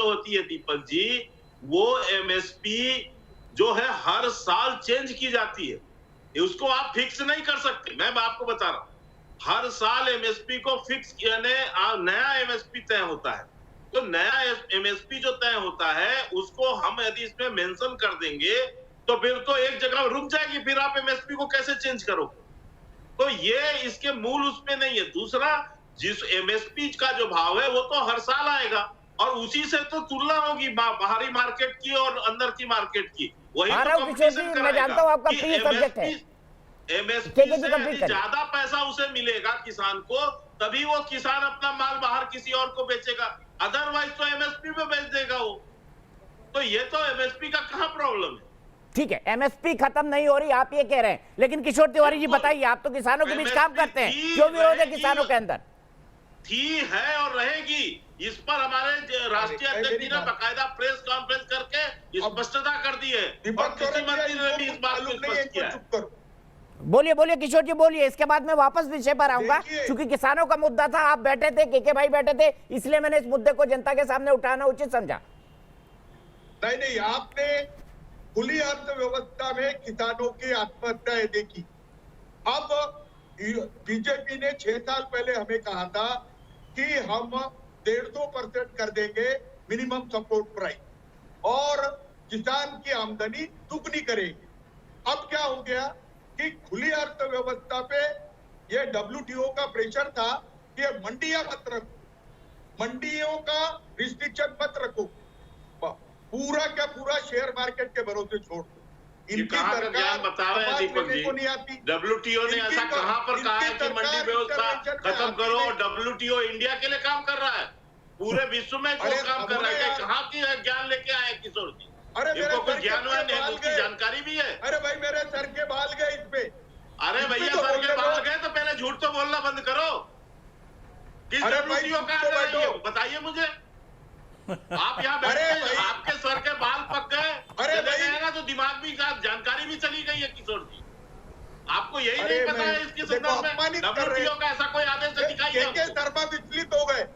होती है दीपक जी, वो एमएसपी जो है हर साल चेंज की जाती है, उसको आप फिक्स नहीं कर सकते। मैं आपको बता रहा हूँ, हर साल एमएसपी को फिक्स यानी नया एमएसपी तय होता है। तो नया एमएसपी जो तय होता है उसको हम यदि इसमें मेंशन कर देंगे तो फिर तो एक जगह रुक जाएगी, फिर आप एमएसपी को कैसे चेंज करो? तो ये इसके मूल उसमें नहीं है। दूसरा, जिस एमएसपी का जो भाव है वो तो हर साल आएगा और उसी से तो तुलना होगी बाहरी मार्केट की और अंदर की मार्केट की। वही तो कंपटीशन कराएगा। मैं जानता हूं आपका प्रिय सब्जेक्ट है। एमएसपी से ज्यादा पैसा उसे मिलेगा किसान को, तभी वो किसान अपना माल बाहर किसी और को बेचेगा, अदरवाइज तो एमएसपी में बेच देगा वो। तो ये तो एमएसपी का कहां प्रॉब्लम है? ठीक है, एमएसपी खत्म नहीं हो रही आप ये कह रहे हैं, लेकिन किशोर तिवारी जी बताइए, आप तो किसानों के बीच काम करते हैं, क्यों विरोध है किसानों के अंदर? थी, है और रहेगी। इस पर हमारे राष्ट्रीय अध्यक्ष जी ने बाकायदा प्रेस कॉन्फ्रेंस करके स्पष्टता कर दी है और कृषि मंत्री ने भी इस बात को स्पष्ट किया है। बोलिए किशोर जी, बोलिए, इसके बाद मैं वापस विषय पर आऊंगा, क्योंकि किसानों का मुद्दा था, आप बैठे थे, के भाई बैठे थे, इसलिए मैंने इस मुद्दे को जनता के सामने उठाना उचित समझा। नहीं, आपने खुली अर्थव्यवस्था में किसानों की आत्महत्याएं देखी। अब बीजेपी ने 6 साल पहले हमें कहा था कि हम 150% कर देंगे मिनिमम सपोर्ट प्राइस और किसान की आमदनी दुगनी करेंगे। अब क्या हो गया कि खुली अर्थव्यवस्था पे ये WTO का प्रेशर था कि ये मंडियां मत रखो, मंडियों का रिस्ट्रिक्शन मत रखो, पूरा का पूरा शेयर मार्केट के भरोसे छोड़ दो। इनकी सरकार बता रहे हैं दीपक जी, WTO ने ऐसा कहां पर कहा है कि मंडी व्यवस्था खत्म करो? WTO इंडिया के लिए काम कर रहा है, पूरे विश्व में जो काम कर रहा है। कहां की ज्ञान लेके आए किशोर जी? इनको कुछ ज्ञान है, उसकी जानकारी भी है। अरे भाई, मेरे सर के बाल गए इस पे। अरे भैया, सर के बाल गए तो पहले झूठ तो बोलना बंद करो। किस WTO का बताइए मुझे। आप यहाँ बैठे, आपके सर के बाल पक गए, अरे जाएगा तो दिमाग भी, जानकारी भी चली गई है किशोर जी। आपको यही नहीं पता है इसके संदर्भ में WTO का ऐसा कोई आदेश दिखाइए। शर्मा विचलित हो गए,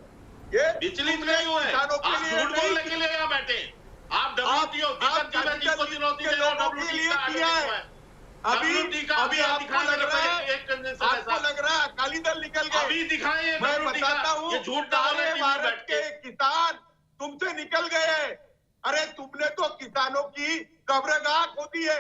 ये विचलित नहीं हुए, आप झूठ बोलने के लिए यहाँ बैठे। आप WTO जिसको चुनौती दे रहे हो, WTO का किया है। अभी आपको लग रहा है अकाली दल निकल गए। अभी दिखाइए, मैं बताता हूँ, ये झूठ ना बोले भारत के किसान तुमसे निकल गए हैं। अरे तुमने तो किसानों की कब्रगाह खोदी है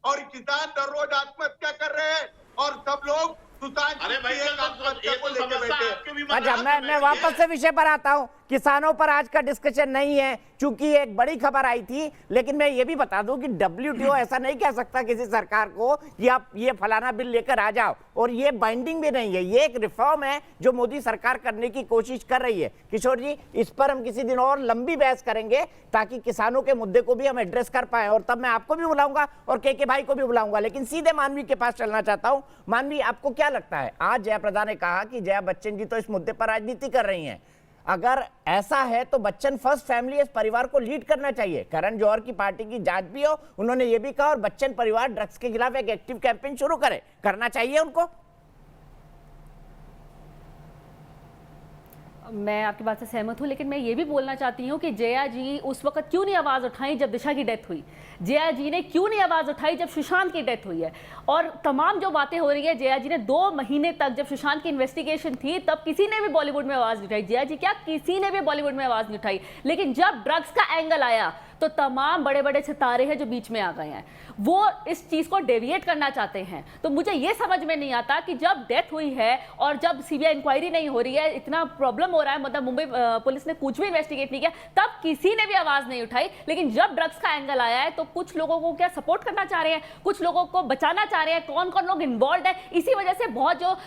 और किसान हर रोज आत्महत्या कर रहे हैं और सब लोग अरे भाई आत्महत्या को लेके बैठे। अच्छा, मैं वापस से विषय पर आता हूं। किसानों पर आज का डिस्कशन नहीं है, चूंकि एक बड़ी खबर आई थी, लेकिन मैं ये भी बता दूं कि WTO ऐसा नहीं कह सकता किसी सरकार को कि आप ये फलाना बिल लेकर आ जाओ, और ये बाइंडिंग भी नहीं है। ये एक रिफॉर्म है जो मोदी सरकार करने की कोशिश कर रही है। किशोर जी, इस पर हम किसी दिन और लंबी बहस करेंगे ताकि किसानों के मुद्दे को भी हम एड्रेस कर पाए, और तब मैं आपको भी बुलाऊंगा और के भाई को भी बुलाऊंगा। लेकिन सीधे मानवी के पास चलना चाहता हूं। मानवी, आपको क्या लगता है? आज जयाप्रदा ने कहा कि जया बच्चन जी तो इस मुद्दे पर राजनीति कर रही हैं। अगर ऐसा है तो बच्चन फर्स्ट फैमिली इस परिवार को लीड करना चाहिए। करण जौहर की पार्टी की जांच भी हो, उन्होंने ये भी कहा, और बच्चन परिवार ड्रग्स के खिलाफ एक एक्टिव कैंपेन शुरू करे। करना चाहिए उनको? मैं आपकी बात से सहमत हूँ, लेकिन मैं ये भी बोलना चाहती हूँ कि जया जी उस वक्त क्यों नहीं आवाज़ उठाई जब दिशा की डेथ हुई? जया जी ने क्यों नहीं आवाज़ उठाई जब सुशांत की डेथ हुई है? और तमाम जो बातें हो रही है, जया जी ने 2 महीने तक, जब सुशांत की इन्वेस्टिगेशन थी, तब किसी ने भी बॉलीवुड में आवाज़ नहीं उठाई। जया जी क्या, किसी ने भी बॉलीवुड में आवाज़ नहीं उठाई। लेकिन जब ड्रग्स का एंगल आया तो तमाम बड़े बड़े सितारे हैं जो बीच में आ गए हैं, वो इस चीज़ को डेविएट करना चाहते हैं। तो मुझे ये समझ में नहीं आता कि जब डेथ हुई है और जब CBI इंक्वायरी नहीं हो रही है, इतना प्रॉब्लम हो रहा है, मतलब मुंबई पुलिस ने कुछ भी इन्वेस्टिगेट नहीं किया, तब किसी ने भी आवाज़ नहीं उठाई। लेकिन जब ड्रग्स का एंगल आया है तो कुछ लोगों को क्या सपोर्ट करना चाह रहे हैं, कुछ लोगों को बचाना चाह रहे हैं। कौन कौन लोग इन्वॉल्व है, इसी वजह से बहुत जो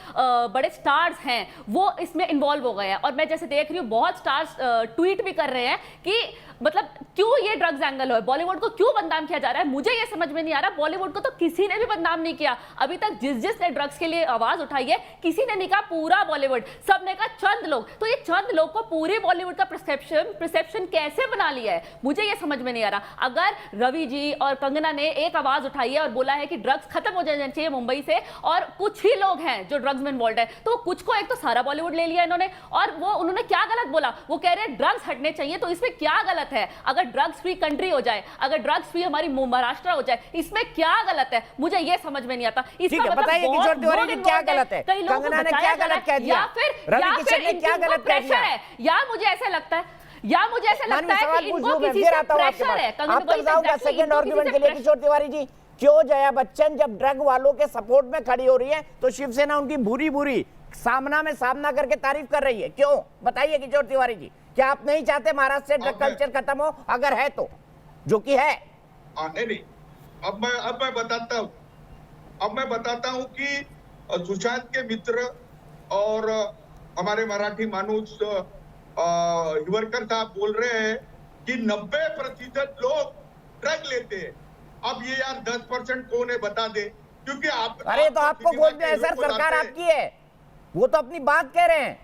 बड़े स्टार्स हैं वो इसमें इन्वॉल्व हो गए हैं। और मैं जैसे देख रही हूँ बहुत स्टार्स ट्वीट भी कर रहे हैं कि मतलब क्यों ये ड्रग्स एंगल हो, बॉलीवुड को क्यों बदनाम किया जा रहा है। मुझे ये समझ में नहीं आ रहा, बॉलीवुड को तो किसी ने भी बदनाम नहीं किया अभी तक। जिसने ड्रग्स के लिए आवाज उठाई है, किसी ने नहीं कहा पूरा बॉलीवुड, सबने कहा चंद लोग। तो ये चंद लोग को पूरे बॉलीवुड का परसेप्शन कैसे बना लिया है, मुझे ये समझ में नहीं आ रहा। अगर रवि जी और कंगना ने एक आवाज उठाई है और बोला है कि ड्रग्स खत्म हो जाना चाहिए मुंबई से, और कुछ ही लोग हैं जो ड्रग्स में इन्वॉल्व है, तो कुछ को एक तो सारा बॉलीवुड ले लिया इन्होंने। और वो उन्होंने क्या गलत बोला? वो कह रहे हैं ड्रग्स हटने चाहिए, तो इसमें क्या गलत है? अगर ड्रग्स फ्री कंट्री हो जाए, अगर ड्रग्स फ्री हमारी महाराष्ट्र हो जाए, इसमें क्या गलत है? मुझे ये समझ में नहीं आता। इसका मतलब बताइए किशोर तिवारी जी, क्या गलत है? कंगना ने क्या गलत कह दिया? या फिर क्या गलत प्रेशर है? या मुझे ऐसा लगता है कि इनको किसी से प्रेशर है। सेकंड आर्गुमेंट के लिए किशोर तिवारी जी, क्यों जया बच्चन जब ड्रग वालों के सपोर्ट में खड़ी हो रही है तो शिवसेना उनकी बुरी सामना करके तारीफ कर रही है? क्यों, बताइए किशोर तिवारी जी। क्या आप नहीं चाहते महाराष्ट्र से ड्रग कल्चर खत्म हो? अगर है तो, जो कि है। नहीं, अब मैं बताता हूं कि सुशांत के मित्र और हमारे मराठी मानुस हिवरकर साहब बोल रहे हैं कि 90% लोग ड्रग लेते हैं। अब ये यार 10% कौन है बता दे, क्योंकि आप अरे तो आपको बोलते हैं सर, सरकार आपकी है, वो तो अपनी बात कह रहे हैं।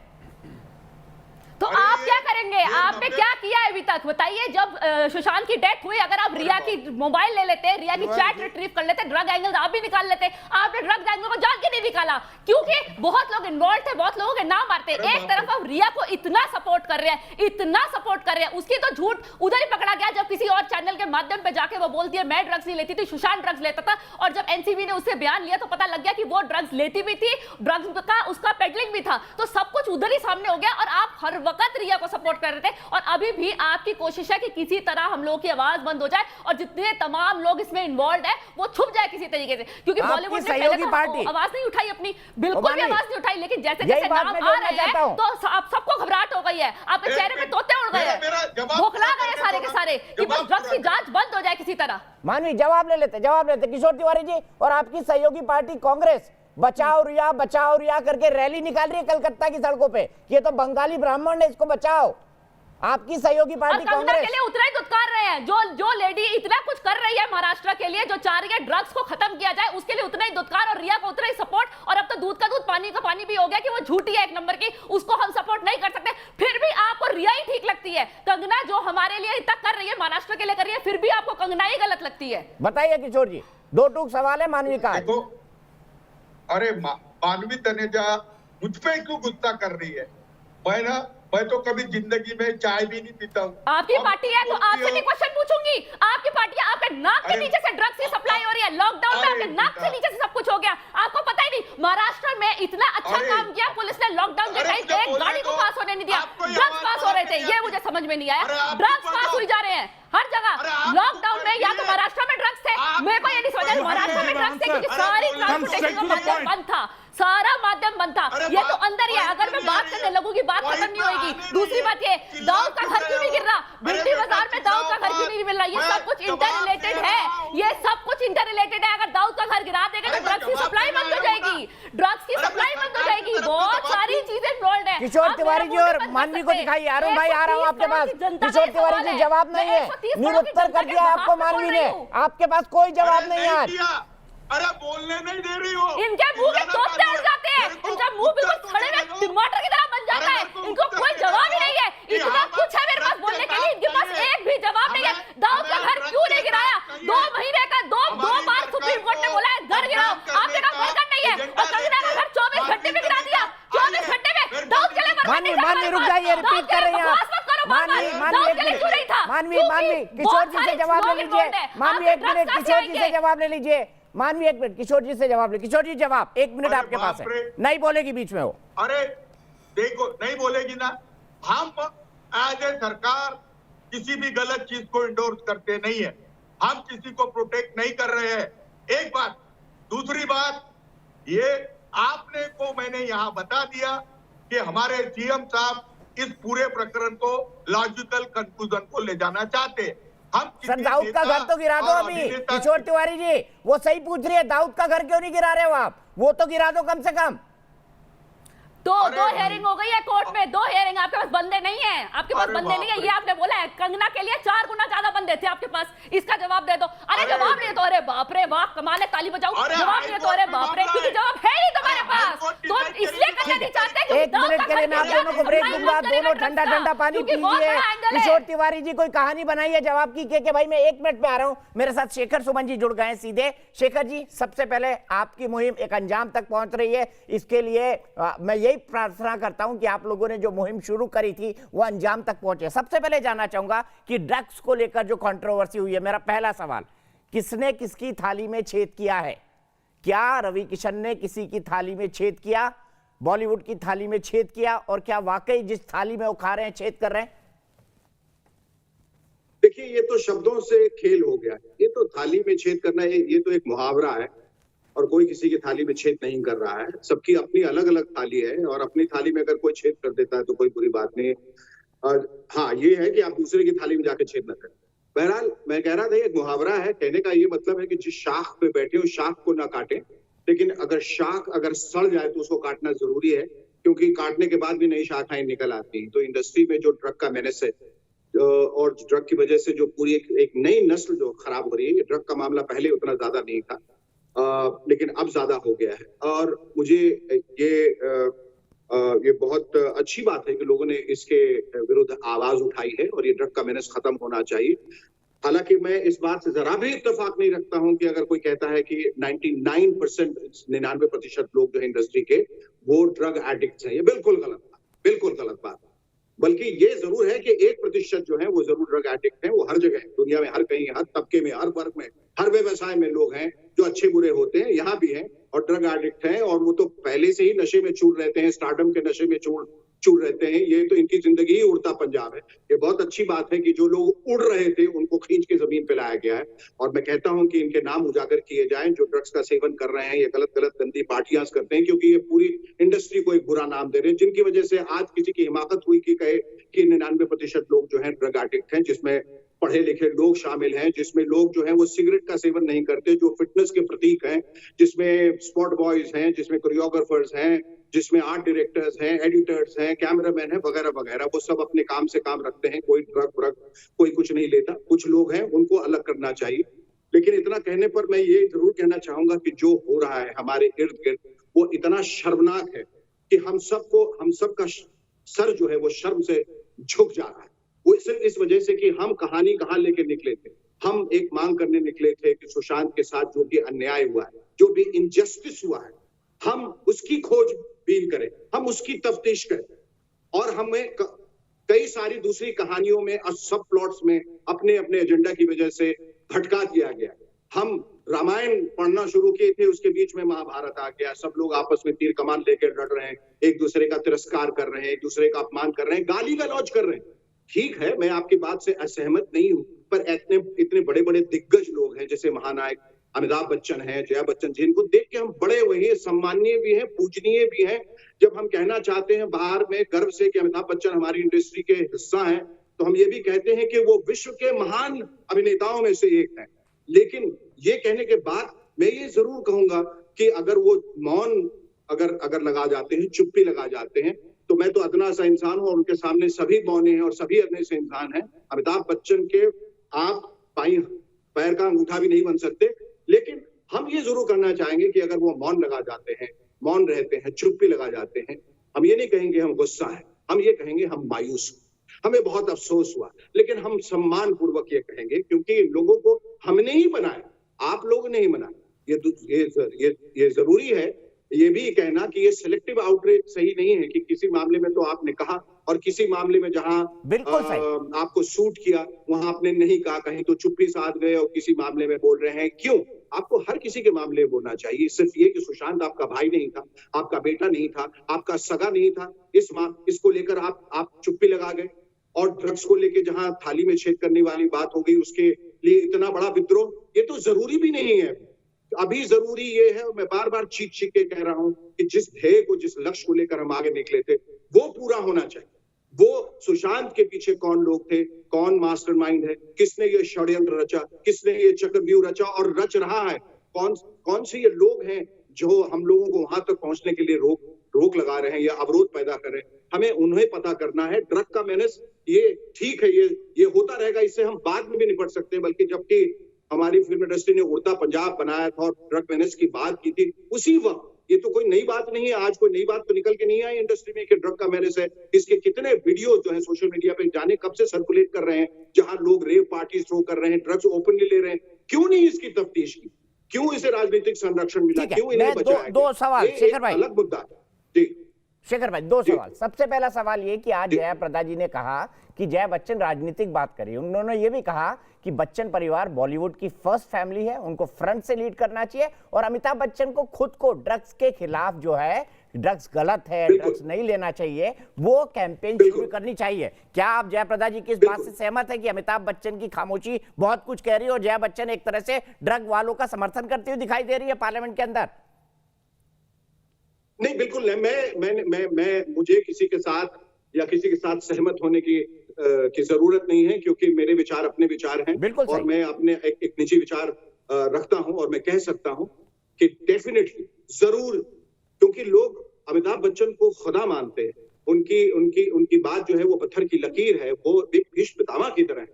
तो आप क्या करेंगे? आपने क्या किया है अभी तक बताइए? जब सुशांत की डेथ हुई, अगर आप रिया की मोबाइल ले लेते, रिया की चैट रिट्रीव कर लेते, ड्रग एंगल आप भी निकाल लेते। आपने ड्रग एंगल को जान के नहीं निकाला, क्योंकि बहुत लोग इन्वॉल्व थे, बहुत लोगों के नाम आते। एक तरफ आप रिया को इतना सपोर्ट कर रहे हैं, उसकी तो झूठ उधर ही पकड़ा गया जब किसी और चैनल के माध्यम पे जाके वो बोलती है मैं ड्रग्स नहीं लेती थी, सुशांत ड्रग्स लेता था। और जब एनसीबी ने उससे बयान लिया तो पता लग गया कि वो ड्रग्स लेती भी थी, ड्रग्स का उसका पेडलिंग भी था। तो सब कुछ उधर ही सामने हो गया और आप हर वक्त रिया को सपोर्ट कर रहे थे। और अभी भी आपकी कोशिश है कि किसी तरह हम लोगों की आवाज बंद हो जाए और जितने तमाम लोग इसमें इन्वॉल्व है वो छुप जाए किसी तरीके से, क्योंकि बॉलीवुड ने पहले तो आवाज नहीं उठाई अपनी, बिल्कुल भी आवाज नहीं उठाई। लेकिन जैसे जैसे नाम आ रहे हैं तो आप सबको घबराहट हो गई है, आपके चेहरे पे तोते उड़ गए, बौखला गए सारे के सारे कि बस ड्रग्स की जांच बंद हो जाए किसी तरह। मानवी जवाब ले लेते किशोर तिवारी जी। और आपकी सहयोगी पार्टी कांग्रेस बचाओ रिया करके रैली निकाल रही है कलकत्ता की सड़कों पे। ये तो बंगाली ब्राह्मण ने इसको बचाओ। आपकी सहयोगी पार्टी कांग्रेस के लिए उतना ही दुत्कार रहे हैं। जो लेडी इतना कुछ कर रही है महाराष्ट्र के लिए, जो चाह रही है ड्रग्स को खत्म किया जाए, उसके लिए उतना ही दुत्कार और रिया को उतना ही सपोर्ट। और अब तो दूध का दूध पानी का पानी भी हो गया कि वो झूठी है एक नंबर की, उसको हम सपोर्ट नहीं कर सकते। फिर भी आपको रिया ही ठीक लगती है। कंगना जो हमारे लिए इतना कर रही है, महाराष्ट्र के लिए कर रही है, फिर भी आपको कंगना ही गलत लगती है। बताइए किशोर जी, 2 टूक सवाल है मानवी का। अरे मानवी तनेजा मुझ पे क्यों गुस्सा कर रही है? मैं तो कभी जिंदगी में चाय भी नहीं पीता हूँ। आपकी पार्टी है तो आपसे भी क्वेश्चन पूछूंगी। आपकी पार्टी है, आपके नाक के नीचे से ड्रग्स की सप्लाई हो रही है। लॉकडाउन में आपके नाक के नीचे से सब कुछ हो गया, आपको पता ही नहीं। महाराष्ट्र में इतना अच्छा काम किया पुलिस ने, लॉकडाउन के टाइम एक गाड़ी को पास होने नहीं दिया, ड्रग्स पास हो रहे थे, ये मुझे आपके समझ में नहीं आया? ड्रग्स पास हुई जा रहे हैं हर जगह। लॉकडाउन में या तो महाराष्ट्र में ड्रग्स थे, मेरे को ये नहीं समझ महाराष्ट्र में ड्रग्स थे क्योंकि सारी ट्रांसपोर्टेशन का माध्यम बंद था, सारा माध्यम बंद था। ये तो अंदर ही है, अगर मैं बात करने लगूंगी बात खत्म नहीं होगी। दूसरी बात ये, दाऊद का घर क्यों नहीं गिर रहा? भिंडी बाजार में दाऊद का घर क्यों नहीं मिल रहा? ये सब कुछ इंटर रिलेटेड है, ये सब कुछ इंटर रिलेटेड है। अगर दाऊद का घर गिरा देगा तो ड्रग्स की सप्लाई बंद हो जाएगी, ड्रग्स की सप्लाई बंद हो जाएगी, बहुत सारी चीजें इन्वॉल्व है। किशोर तिवारी जी और मानवी को दिखाइए। अरुण भाई आ रहा हूँ आपके पास। किशोर तिवारी जी जवाब नहीं है, निरुत्तर कर दिया आपको मानवी ने, आपके पास कोई जवाब नहीं है आज। अरे बोलने नहीं दे रही हो। इनके मुंह के तोते उड़ जाते हैं, इनका मुंह बिल्कुल खड़े में टमाटर की तरह बन जाता है, इनको कोई जवाब ही नहीं है। इतना कुछ है मेरे पास बोलने के लिए, इनके पास एक भी जवाब नहीं है। दाऊद का घर क्यों नहीं गिराया? 2 महीने का दो बार सुप्रीम कोर्ट ने बोला है घर गिराओ, आपने कहा घर नहीं है, और कंगना का घर 24 घंटे में गिरा दिया। 24 घंटे में दाऊद के लिए मानवी रुक जाइए, रिपीट कर रही हैं आप। मानवी किशोर जी से जवाब ले लीजिए। मानवी एक मिनट, किशोर जी से जवाब ले लीजिए। मानवी एक मिनट, किशोर जी से जवाब ले। किशोर जी जवाब 1 मिनट आपके पास है, नहीं बोलेगी बीच में वो। अरे देखो नहीं बोलेगी ना। हम एज ए सरकार किसी भी गलत चीज को इंडोर्स करते नहीं है, हम किसी को प्रोटेक्ट नहीं कर रहे हैं। एक बात। दूसरी बात ये आपने को मैंने यहाँ बता दिया कि हमारे सीएम साहब इस पूरे प्रकरण को लॉजिकल कंक्लूजन को ले जाना चाहते हैं। हम सर दाऊद का घर तो गिरा दो अभी। किशोर तिवारी जी वो सही पूछ रही है, दाऊद का घर क्यों नहीं गिरा रहे हो आप? वो तो गिरा दो कम से कम। दो हेयरिंग हो गई है कोर्ट में, 2 हेयरिंग। आपके पास बंदे नहीं है, आपके पास बंदे नहीं है, ये आपने बोला है। कंगना के लिए 4 गुना ज्यादा बंदे थे आपके पास, इसका जवाब दे दो। अरे जवाब नहीं तो अरे बाप रे बाप, कमाल है, ताली बजाओ। जवाब नहीं तो अरे बाप रे, क्योंकि जवाब है ही तुम्हारे पास, तो इसलिए करना नहीं चाहते। 1 मिनट के लिए मैं आप दोनों को ब्रेक दूंगा, दोनों ठंडा ठंडा पानी पीजिए। किशोर तिवारी जी कोई कहानी बनाई है जवाब की कि भाई मैं 1 मिनट में आ रहा हूं। मेरे साथ शेखर सुमन जी जुड़ गए हैं सीधे। शेखर जी सबसे पहले आपकी मुहिम एक अंजाम तक पहुंच रही है, इसके लिए मैं यही प्रार्थना करता हूं कि आप लोगों ने जो मुहिम शुरू करी थी वो अंजाम तक पहुंचे। सबसे पहले जानना चाहूंगा कि ड्रग्स को लेकर जो कंट्रोवर्सी हुई है, मेरा पहला सवाल, किसने किसकी थाली में छेद किया है? क्या रवि किशन ने किसी की थाली में छेद किया, बॉलीवुड की थाली में छेद किया, और क्या वाकई जिस थाली में वो खा रहे हैं छेद कर रहे हैं? देखिए ये तो शब्दों से खेल हो गया, ये तो थाली में छेद करना है, ये तो एक मुहावरा है और कोई किसी की थाली में छेद नहीं कर रहा है। सबकी अपनी अलग अलग थाली है और अपनी थाली में अगर कोई छेद कर देता है तो कोई बुरी बात नहीं। हाँ ये है कि आप दूसरे की थाली में जाके छेद न करें। बहरहाल मैं कह रहा था एक मुहावरा है, कहने का ये मतलब है कि जिस शाख पे बैठे उस शाख को ना काटें, लेकिन अगर शाख अगर सड़ जाए तो उसको काटना जरूरी है, क्योंकि काटने के बाद भी नई शाखाएं निकल आती हैं। तो इंडस्ट्री में जो ड्रग का मेनेस है और ड्रग की वजह से जो पूरी एक नई नस्ल जो खराब हो रही है, ड्रग का मामला पहले उतना ज्यादा नहीं था लेकिन अब ज्यादा हो गया है। और मुझे ये बहुत अच्छी बात है कि लोगों ने इसके विरुद्ध आवाज उठाई है और ये ड्रग का मेनेस खत्म होना चाहिए। हालांकि मैं इस बात से जरा भी इत्तेफाक नहीं रखता हूं कि अगर कोई कहता है कि 99% लोग जो है इंडस्ट्री के वो ड्रग एडिक्ट्स हैं, ये बिल्कुल गलत बात। बल्कि ये जरूर है कि 1% जो है वो जरूर ड्रग एडिक्ट हैं। वो हर जगह दुनिया में, हर कहीं, हर तबके में, हर वर्ग में, हर व्यवसाय में लोग हैं जो अच्छे बुरे होते हैं, यहाँ भी हैं और ड्रग एडिक्ट हैं। और वो तो पहले से ही नशे में चूर रहते हैं, स्टारडम के नशे में चूर रहते हैं। ये तो इनकी जिंदगी ही उड़ता पंजाब है। ये बहुत अच्छी बात है कि जो लोग उड़ रहे थे उनको खींच के जमीन पे लाया गया है। और मैं कहता हूं कि इनके नाम उजागर किए जाएं जो ड्रग्स का सेवन कर रहे हैं, ये गलत गंदी पार्टियां करते हैं, क्योंकि ये पूरी इंडस्ट्री को एक बुरा नाम दे रहे हैं, जिनकी वजह से आज किसी की हिमाकत हुई कि कहे कि 99% लोग जो है ड्रग एडिक्ट हैं, जिसमें पढ़े लिखे लोग शामिल हैं, जिसमें लोग जो हैं वो सिगरेट का सेवन नहीं करते, जो फिटनेस के प्रतीक हैं, जिसमें स्पॉट बॉयज हैं, जिसमें कोरियोग्राफर्स हैं, जिसमें आर्ट डायरेक्टर्स हैं, एडिटर्स हैं, कैमरामैन हैं, वगैरह वगैरह। वो सब अपने काम से काम रखते हैं, कोई ड्रग कोई कुछ नहीं लेता। कुछ लोग हैं उनको अलग करना चाहिए। लेकिन इतना कहने पर मैं ये जरूर कहना चाहूंगा कि जो हो रहा है हमारे इर्द गिर्द वो इतना शर्मनाक है कि हम सबका सर जो है वो शर्म से झुक जा रहा है। वो सिर्फ इस वजह से कि हम कहानी कहाँ लेके निकले थे। हम एक मांग करने निकले थे कि सुशांत के साथ जो भी अन्याय हुआ है, जो भी इनजस्टिस हुआ है, हम उसकी खोजबीन करें, हम उसकी तफ्तीश करें। और हमें कई सारी दूसरी कहानियों में और सब प्लॉट्स में अपने अपने एजेंडा की वजह से भटका दिया गया। हम रामायण पढ़ना शुरू किए थे, उसके बीच में महाभारत आ गया। सब लोग आपस में तीर कमान लेकर लड़ रहे हैं, एक दूसरे का तिरस्कार कर रहे हैं, एक दूसरे का अपमान कर रहे हैं, गाली गलौज कर रहे हैं। ठीक है, मैं आपकी बात से असहमत नहीं हूं, पर इतने बड़े बड़े दिग्गज लोग हैं, जैसे महानायक अमिताभ बच्चन है, जया बच्चन जी, इनको देख के हम बड़े हुए हैं, सम्माननीय भी हैं, पूजनीय भी हैं। जब हम कहना चाहते हैं बाहर में गर्व से कि अमिताभ बच्चन हमारी इंडस्ट्री के हिस्सा हैं, तो हम ये भी कहते हैं कि वो विश्व के महान अभिनेताओं में से एक है। लेकिन ये कहने के बाद मैं ये जरूर कहूंगा कि अगर वो मौन अगर लगा जाते हैं, चुप्पी लगा जाते हैं, तो मैं तो अदना सा इंसान हूं और उनके सामने सभी मौन हैं और सभी अदने से इंसान हैं। अमिताभ बच्चन के आप पैर का अंगूठा भी नहीं बन सकते, लेकिन हम ये जरूर करना चाहेंगे कि अगर वो मौन लगा जाते हैं, मौन रहते हैं, चुप्पी लगा जाते हैं, हम ये नहीं कहेंगे हम गुस्सा है, हम ये कहेंगे हम मायूस हुए, हमें बहुत अफसोस हुआ, लेकिन हम सम्मान पूर्वक ये कहेंगे क्योंकि लोगों को हमने ही बनाया, आप लोग ने ही बनाया। ये जरूरी है ये भी कहना कि ये सिलेक्टिव आउटरीच सही नहीं है कि किसी मामले में तो आपने कहा और किसी मामले में जहां आपको सूट किया वहां आपने नहीं कहा, कहीं तो चुप्पी साध गए और किसी मामले में बोल रहे हैं। क्यों? आपको हर किसी के मामले में बोलना चाहिए। सिर्फ ये कि सुशांत आपका भाई नहीं था, आपका बेटा नहीं था, आपका सगा नहीं था, इसको लेकर आप चुप्पी लगा गए। और ड्रग्स को लेकर जहां थाली में छेद करने वाली बात हो गई, उसके लिए इतना बड़ा विद्रोह, ये तो जरूरी भी नहीं है। अभी जरूरी ये है, और मैं बार बार चीख के कह रहा हूं कि जिस ध्येय को, जिस लक्ष्य को लेकर हम आगे निकले थे, वो पूरा होना चाहिए। वो सुशांत के पीछे कौन लोग थे, कौन मास्टरमाइंड है, किसने ये षड्यंत्र रचा, किसने ये चक्रव्यूह रचा और रच रहा है, कौन से ये लोग हैं जो हम लोगों को वहां तक पहुंचने के लिए रोक लगा रहे हैं या अवरोध पैदा कर रहे हैं। हमें उन्हें पता करना है। ड्रग का मेनेस ये ठीक है, ये होता रहेगा, इससे हम बाद में भी निपट सकते हैं। बल्कि जबकि हमारी फिल्म इंडस्ट्री ने उड़ता पंजाब बनाया था और ड्रग मेनेस की बात की थी, उसी वक्त, ये तो कोई नई बात नहीं है, आज कोई नई बात तो निकल के नहीं आई इंडस्ट्री में कि ड्रग का मेनेस है। इसके कितने वीडियो जो है सोशल मीडिया पे जाने कब से सर्कुलेट कर रहे हैं, जहां लोग रेव पार्टी थ्रो कर रहे हैं, ड्रग्स ओपनली ले रहे हैं। क्यों नहीं इसकी तफ्तीश की? क्यों इसे राजनीतिक संरक्षण मिला? क्यों इन्हें बचाया? दो सवाल शेखर भाई, अलग मुद्दा जी। शेखर भाई, दो सवाल। सबसे पहला सवाल ये कि आज जया प्रदा जी ने कहा कि जया बच्चन राजनीतिक बात करी, उन्होंने ये भी कहा कि बच्चन परिवार बॉलीवुड की फर्स्ट फैमिली है, उनको फ्रंट से लीड करना चाहिए और अमिताभ बच्चन को खुद को ड्रग्स के खिलाफ जो है, ड्रग्स गलत है, ड्रग्स नहीं लेना चाहिए, वो कैंपेन शुरू करनी चाहिए। क्या आप जया प्रदा जी की इस बात से सहमत है कि अमिताभ बच्चन की खामोशी बहुत कुछ कह रही है और जया बच्चन एक तरह से ड्रग वालों का समर्थन करती हुई दिखाई दे रही है पार्लियामेंट के अंदर? नहीं, बिल्कुल नहीं। मैं मुझे किसी के साथ या किसी के साथ सहमत होने की जरूरत नहीं है, क्योंकि मेरे विचार अपने विचार हैं और मैं अपने एक निजी विचार रखता हूं और मैं कह सकता हूं कि डेफिनेटली जरूर, क्योंकि लोग अमिताभ बच्चन को खुदा मानते हैं, उनकी बात जो है वो पत्थर की लकीर है, वो एक भीष्म पितामह की तरह है।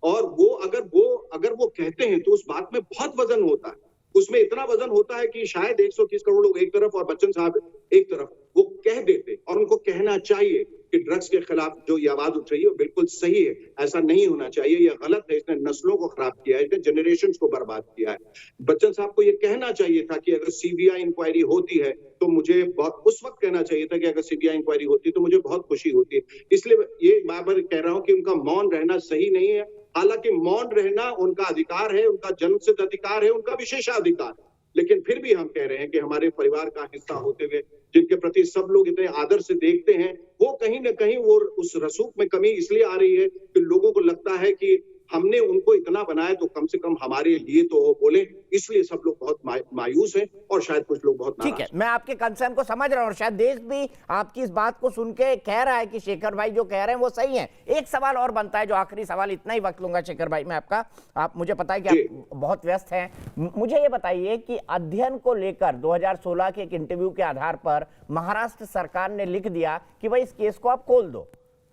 और वो अगर वो कहते हैं तो उस बात में बहुत वजन होता है, उसमें इतना वजन होता है कि शायद 130 करोड़ लोग एक तरफ और बच्चन साहब एक तरफ वो कह देते, और उनको कहना चाहिए कि ड्रग्स के खिलाफ जो ये आवाज उठ रही है वो बिल्कुल सही है, ऐसा नहीं होना चाहिए, ये गलत है, इसने नस्लों को खराब किया है, इसने जनरेशंस को बर्बाद किया है। बच्चन साहब को ये कहना चाहिए था कि अगर सीबीआई इंक्वायरी होती है तो मुझे बहुत, उस वक्त कहना चाहिए था कि अगर सीबीआई इंक्वायरी होती तो मुझे बहुत खुशी होती। इसलिए ये मैं कह रहा हूं कि उनका मौन रहना सही नहीं है। हालांकि मौन रहना उनका अधिकार है, उनका जन्मसिद्ध अधिकार है, उनका विशेषाधिकार, लेकिन फिर भी हम कह रहे हैं कि हमारे परिवार का हिस्सा होते हुए जिनके प्रति सब लोग इतने आदर से देखते हैं, वो कहीं ना कहीं वो उस रसूख में कमी इसलिए आ रही है कि लोगों को लगता है कि हमने उनको इतना बनाया तो कम से कम हमारे लिए तो वो बोले, इसलिए सब लोग बहुत मायूस हैं और शायद कुछ लोग बहुत नाराज। ठीक है, मैं आपके कंसर्न को समझ रहा हूं और शायद देश भी आपकी इस बात को सुन के कह रहा है कि शेखर भाई जो कह रहे हैं वो सही है। एक सवाल और बनता है, जो आखिरी सवाल, इतना ही वक्त लूंगा शेखर भाई मैं आपका, आप मुझे पता है कि आप बहुत व्यस्त हैं, मुझे ये बताइए कि अध्ययन को लेकर 2016 के एक इंटरव्यू के आधार पर महाराष्ट्र सरकार ने लिख दिया कि भाई इस केस को आप खोल दो,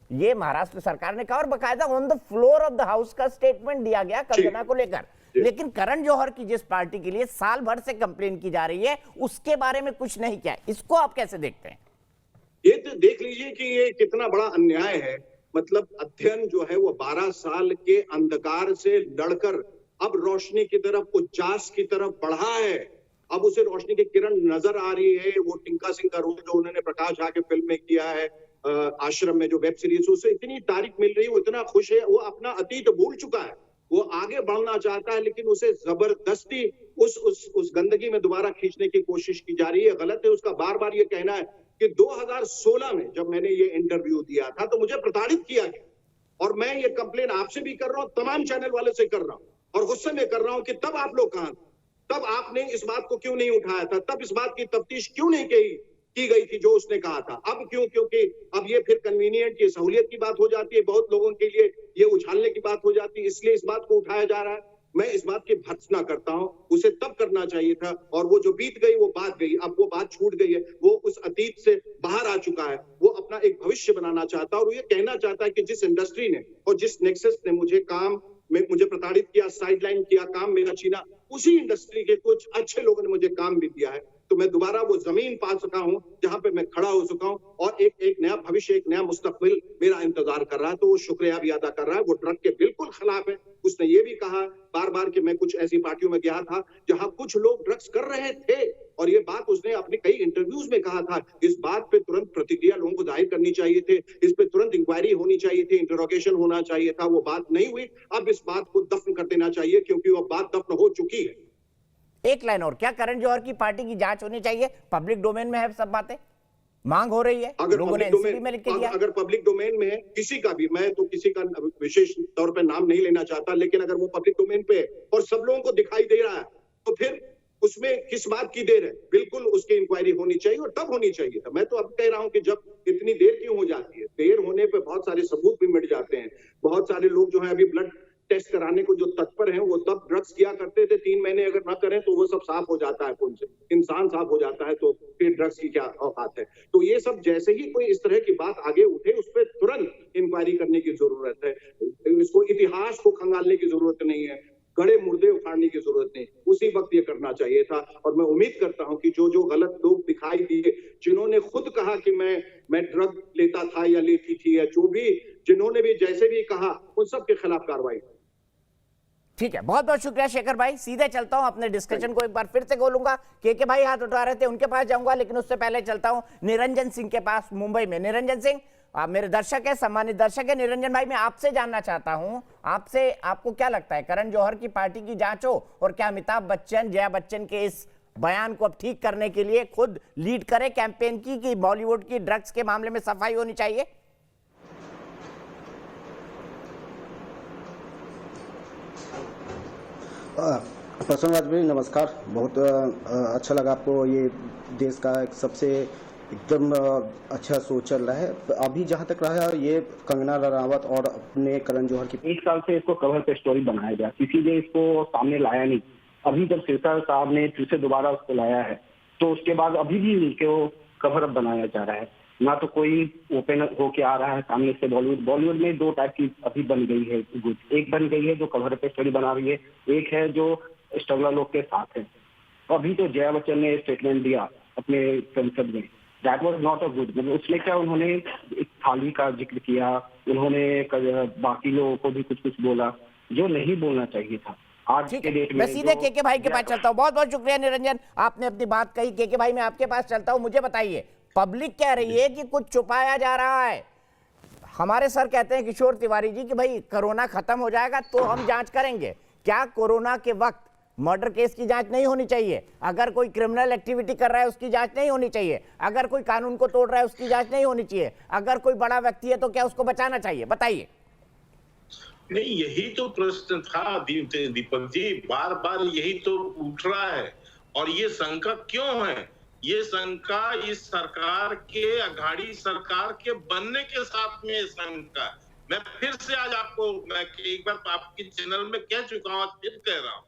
ये महाराष्ट्र सरकार ने कहा और बकायदा on the floor of the house का स्टेटमेंट दिया गया कंगना को लेकर। लेकिन करण जौहर की जिस पार्टी के लिए साल भर से कंप्लेन की जा रही है उसके बारे में कुछ नहीं किया, इसको आप कैसे देखते हैं? ये तो देख लीजिए कि ये कितना बड़ा अन्याय है। मतलब अध्ययन जो है वो 12 साल के अंधकार से लड़कर अब रोशनी की तरफ, उजास की तरफ बढ़ा है। अब उसे रोशनी की किरण नजर आ रही है। वो टिंका सिंह का रोल जो उन्होंने प्रकाश झा के फिल्म में किया है, आश्रम में जो वेब सीरीज, उसे इतनी तारीफ मिल रही है, वो इतना खुश है, वो अपना अतीत भूल चुका है, वो आगे बढ़ना चाहता है, लेकिन उसे जबरदस्ती उस गंदगी में दोबारा खींचने की कोशिश की जा रही है। गलत है उसका बार बार ये कहना है कि 2016 में जब मैंने ये इंटरव्यू दिया था तो मुझे प्रताड़ित किया गया, और मैं ये कंप्लेन आपसे भी कर रहा हूं, तमाम चैनल वाले से कर रहा हूं और गुस्से में कर रहा हूं कि तब आप लोग कहां थे? तब आपने इस बात को क्यों नहीं उठाया था? तब इस बात की तफ्तीश क्यों नहीं की गई थी जो उसने कहा था? अब क्यों? क्योंकि अब ये फिर कन्वीनियंट, ये सहूलियत की बात हो जाती है, बहुत लोगों के लिए ये उछालने की बात हो जाती है, इसलिए इस बात को उठाया जा रहा है। मैं इस बात की भर्त्सना करता हूं, उसे तब करना चाहिए था और वो जो बीत गई वो बात गई, अब वो बात छूट गई है, वो उस अतीत से बाहर आ चुका है। वो अपना एक भविष्य बनाना चाहता है और ये कहना चाहता है कि जिस इंडस्ट्री ने और जिस नेक्सस ने मुझे प्रताड़ित किया, साइडलाइन किया, काम मेरा छीना, उसी इंडस्ट्री के कुछ अच्छे लोगों ने मुझे काम भी दिया है, तो मैं दोबारा वो जमीन पा सका हूं जहां पे मैं खड़ा हो सका हूं और एक नया भविष्य, एक नया मुस्तकबिल मेरा इंतजार कर रहा है। तो वो शुक्रिया भी अदा कर रहा है। वो ड्रग के बिल्कुल खिलाफ है। उसने ये भी कहा बार बार कि मैं कुछ ऐसी पार्टियों में गया था जहां कुछ लोग ड्रग्स कर रहे थे और ये बात उसने अपने कई इंटरव्यूज में कहा था। इस बात पे तुरंत प्रतिक्रिया लोगों को जाहिर करनी चाहिए थे, इस पे तुरंत इंक्वायरी होनी चाहिए थी, इंटरोगेशन होना चाहिए था। वो बात नहीं हुई। अब इस बात को दफन कर देना चाहिए क्योंकि वो बात दफन हो चुकी है। एक लाइन और, क्या करण जौहर की पार्टी की जांच होनी चाहिए? पब्लिक डोमेन में है सब बातें, मांग हो रही है, लोगों ने एनसीबी में लिख के दिया। अगर पब्लिक डोमेन में है किसी का भी, मैं तो किसी का विशेष तौर पे नाम नहीं लेना चाहता, लेकिन अगर वो पब्लिक डोमेन पे है और सब लोगों को दिखाई दे रहा है तो फिर उसमें किस बात की देर है? बिल्कुल उसकी इंक्वायरी होनी चाहिए और तब होनी चाहिए था। मैं तो अब कह रहा हूं कि जब इतनी देर क्यों हो जाती है? देर होने पे बहुत सारे सबूत भी मिट जाते हैं। बहुत सारे लोग जो है अभी ब्लड टेस्ट कराने को जो तत्पर हैं वो तब ड्रग्स किया करते थे। 3 महीने अगर ना करें तो वो सब साफ हो जाता है, खून से इंसान साफ हो जाता है, तो फिर ड्रग्स की क्या औकात है? तो ये सब जैसे ही कोई इस तरह की बात आगे उठे उस पर तुरंत इंक्वायरी करने की जरूरत है। इसको इतिहास को खंगालने की जरूरत नहीं है, गड़े मुर्दे उखाड़ने की जरूरत नहीं, उसी वक्त ये करना चाहिए था। और मैं उम्मीद करता हूं कि जो गलत लोग दिखाई दिए, जिन्होंने खुद कहा कि मैं ड्रग लेता था या लेती थी, या जो भी जिन्होंने भी जैसे भी कहा, उन सब के खिलाफ कार्रवाई। ठीक है, बहुत बहुत शुक्रिया शेखर भाई। सीधे चलता हूं, अपने डिस्कशन को एक बार फिर से खोलूंगा। के भाई हाथ उठा रहे थे, उनके पास जाऊंगा, लेकिन उससे पहले चलता हूं निरंजन सिंह के पास मुंबई में। निरंजन सिंह, आप मेरे दर्शक है, सम्मानित दर्शक है। निरंजन भाई, मैं आपसे जानना चाहता हूं, आपको क्या लगता है, करण जौहर की पार्टी की जांच हो और क्या अमिताभ बच्चन, जया बच्चन के इस बयान को अब ठीक करने के लिए खुद लीड करे कैंपेन की, कि बॉलीवुड की ड्रग्स के मामले में सफाई होनी चाहिए? प्रसन्न वाजपेयी, नमस्कार। बहुत अच्छा लगा आपको ये देश का एक सबसे एकदम अच्छा शो चल रहा है। अभी जहां तक रहा है ये कंगना रनावत और अपने करण जौहर की 1 साल से इसको कवर पे स्टोरी बनाया गया, किसी ने इसको सामने लाया नहीं। अभी जब सिरसा साहब ने फिर से दोबारा उसको लाया है तो उसके बाद अभी भी इनको कवर अप बनाया जा रहा है। ना तो कोई ओपन होके आ रहा है सामने से। बॉलीवुड में 2 टाइप की अभी बन गई है गुट। एक बन गई है जो कवर पे स्टोरी बना रही है, एक है जो स्ट्रगलर लोग के साथ है। अभी तो जया बच्चन ने स्टेटमेंट दिया अपने संसद में, that was not a good. मतलब उसमें क्या, उन्होंने एक थाली का जिक्र किया, उन्होंने बाकी लोगों को भी कुछ बोला जो नहीं बोलना चाहिए था आज के डेट में। मैं सीधे के भाई के पास चलता हूँ। बहुत बहुत शुक्रिया निरंजन, आपने अपनी बात कही। के भाई, मैं आपके पास चलता हूँ। मुझे बताइए, पब्लिक कह रही है कि कुछ छुपाया जा रहा है। हमारे सर कहते हैं किशोर तिवारी जी कि भाई कोरोना खत्म हो जाएगा तो हम जांच करेंगे। क्या कोरोना के वक्त मर्डर केस की जांच नहीं होनी चाहिए? अगर कोई क्रिमिनल एक्टिविटी कर रहा है उसकी जांच नहीं होनी चाहिए? अगर कोई कानून को तोड़ रहा है उसकी जांच नहीं होनी चाहिए? अगर कोई बड़ा व्यक्ति है तो क्या उसको बचाना चाहिए? बताइए। नहीं, यही तो प्रश्न था दीपक जी, बार बार यही तो उठ रहा है। और ये शंका क्यों है? ये शंका इस सरकार के, अघाड़ी सरकार के बनने के साथ में शंका। मैं फिर से आज आपको, मैं एक बार आपके चैनल में कह चुका हूं, आज फिर कह रहा हूं,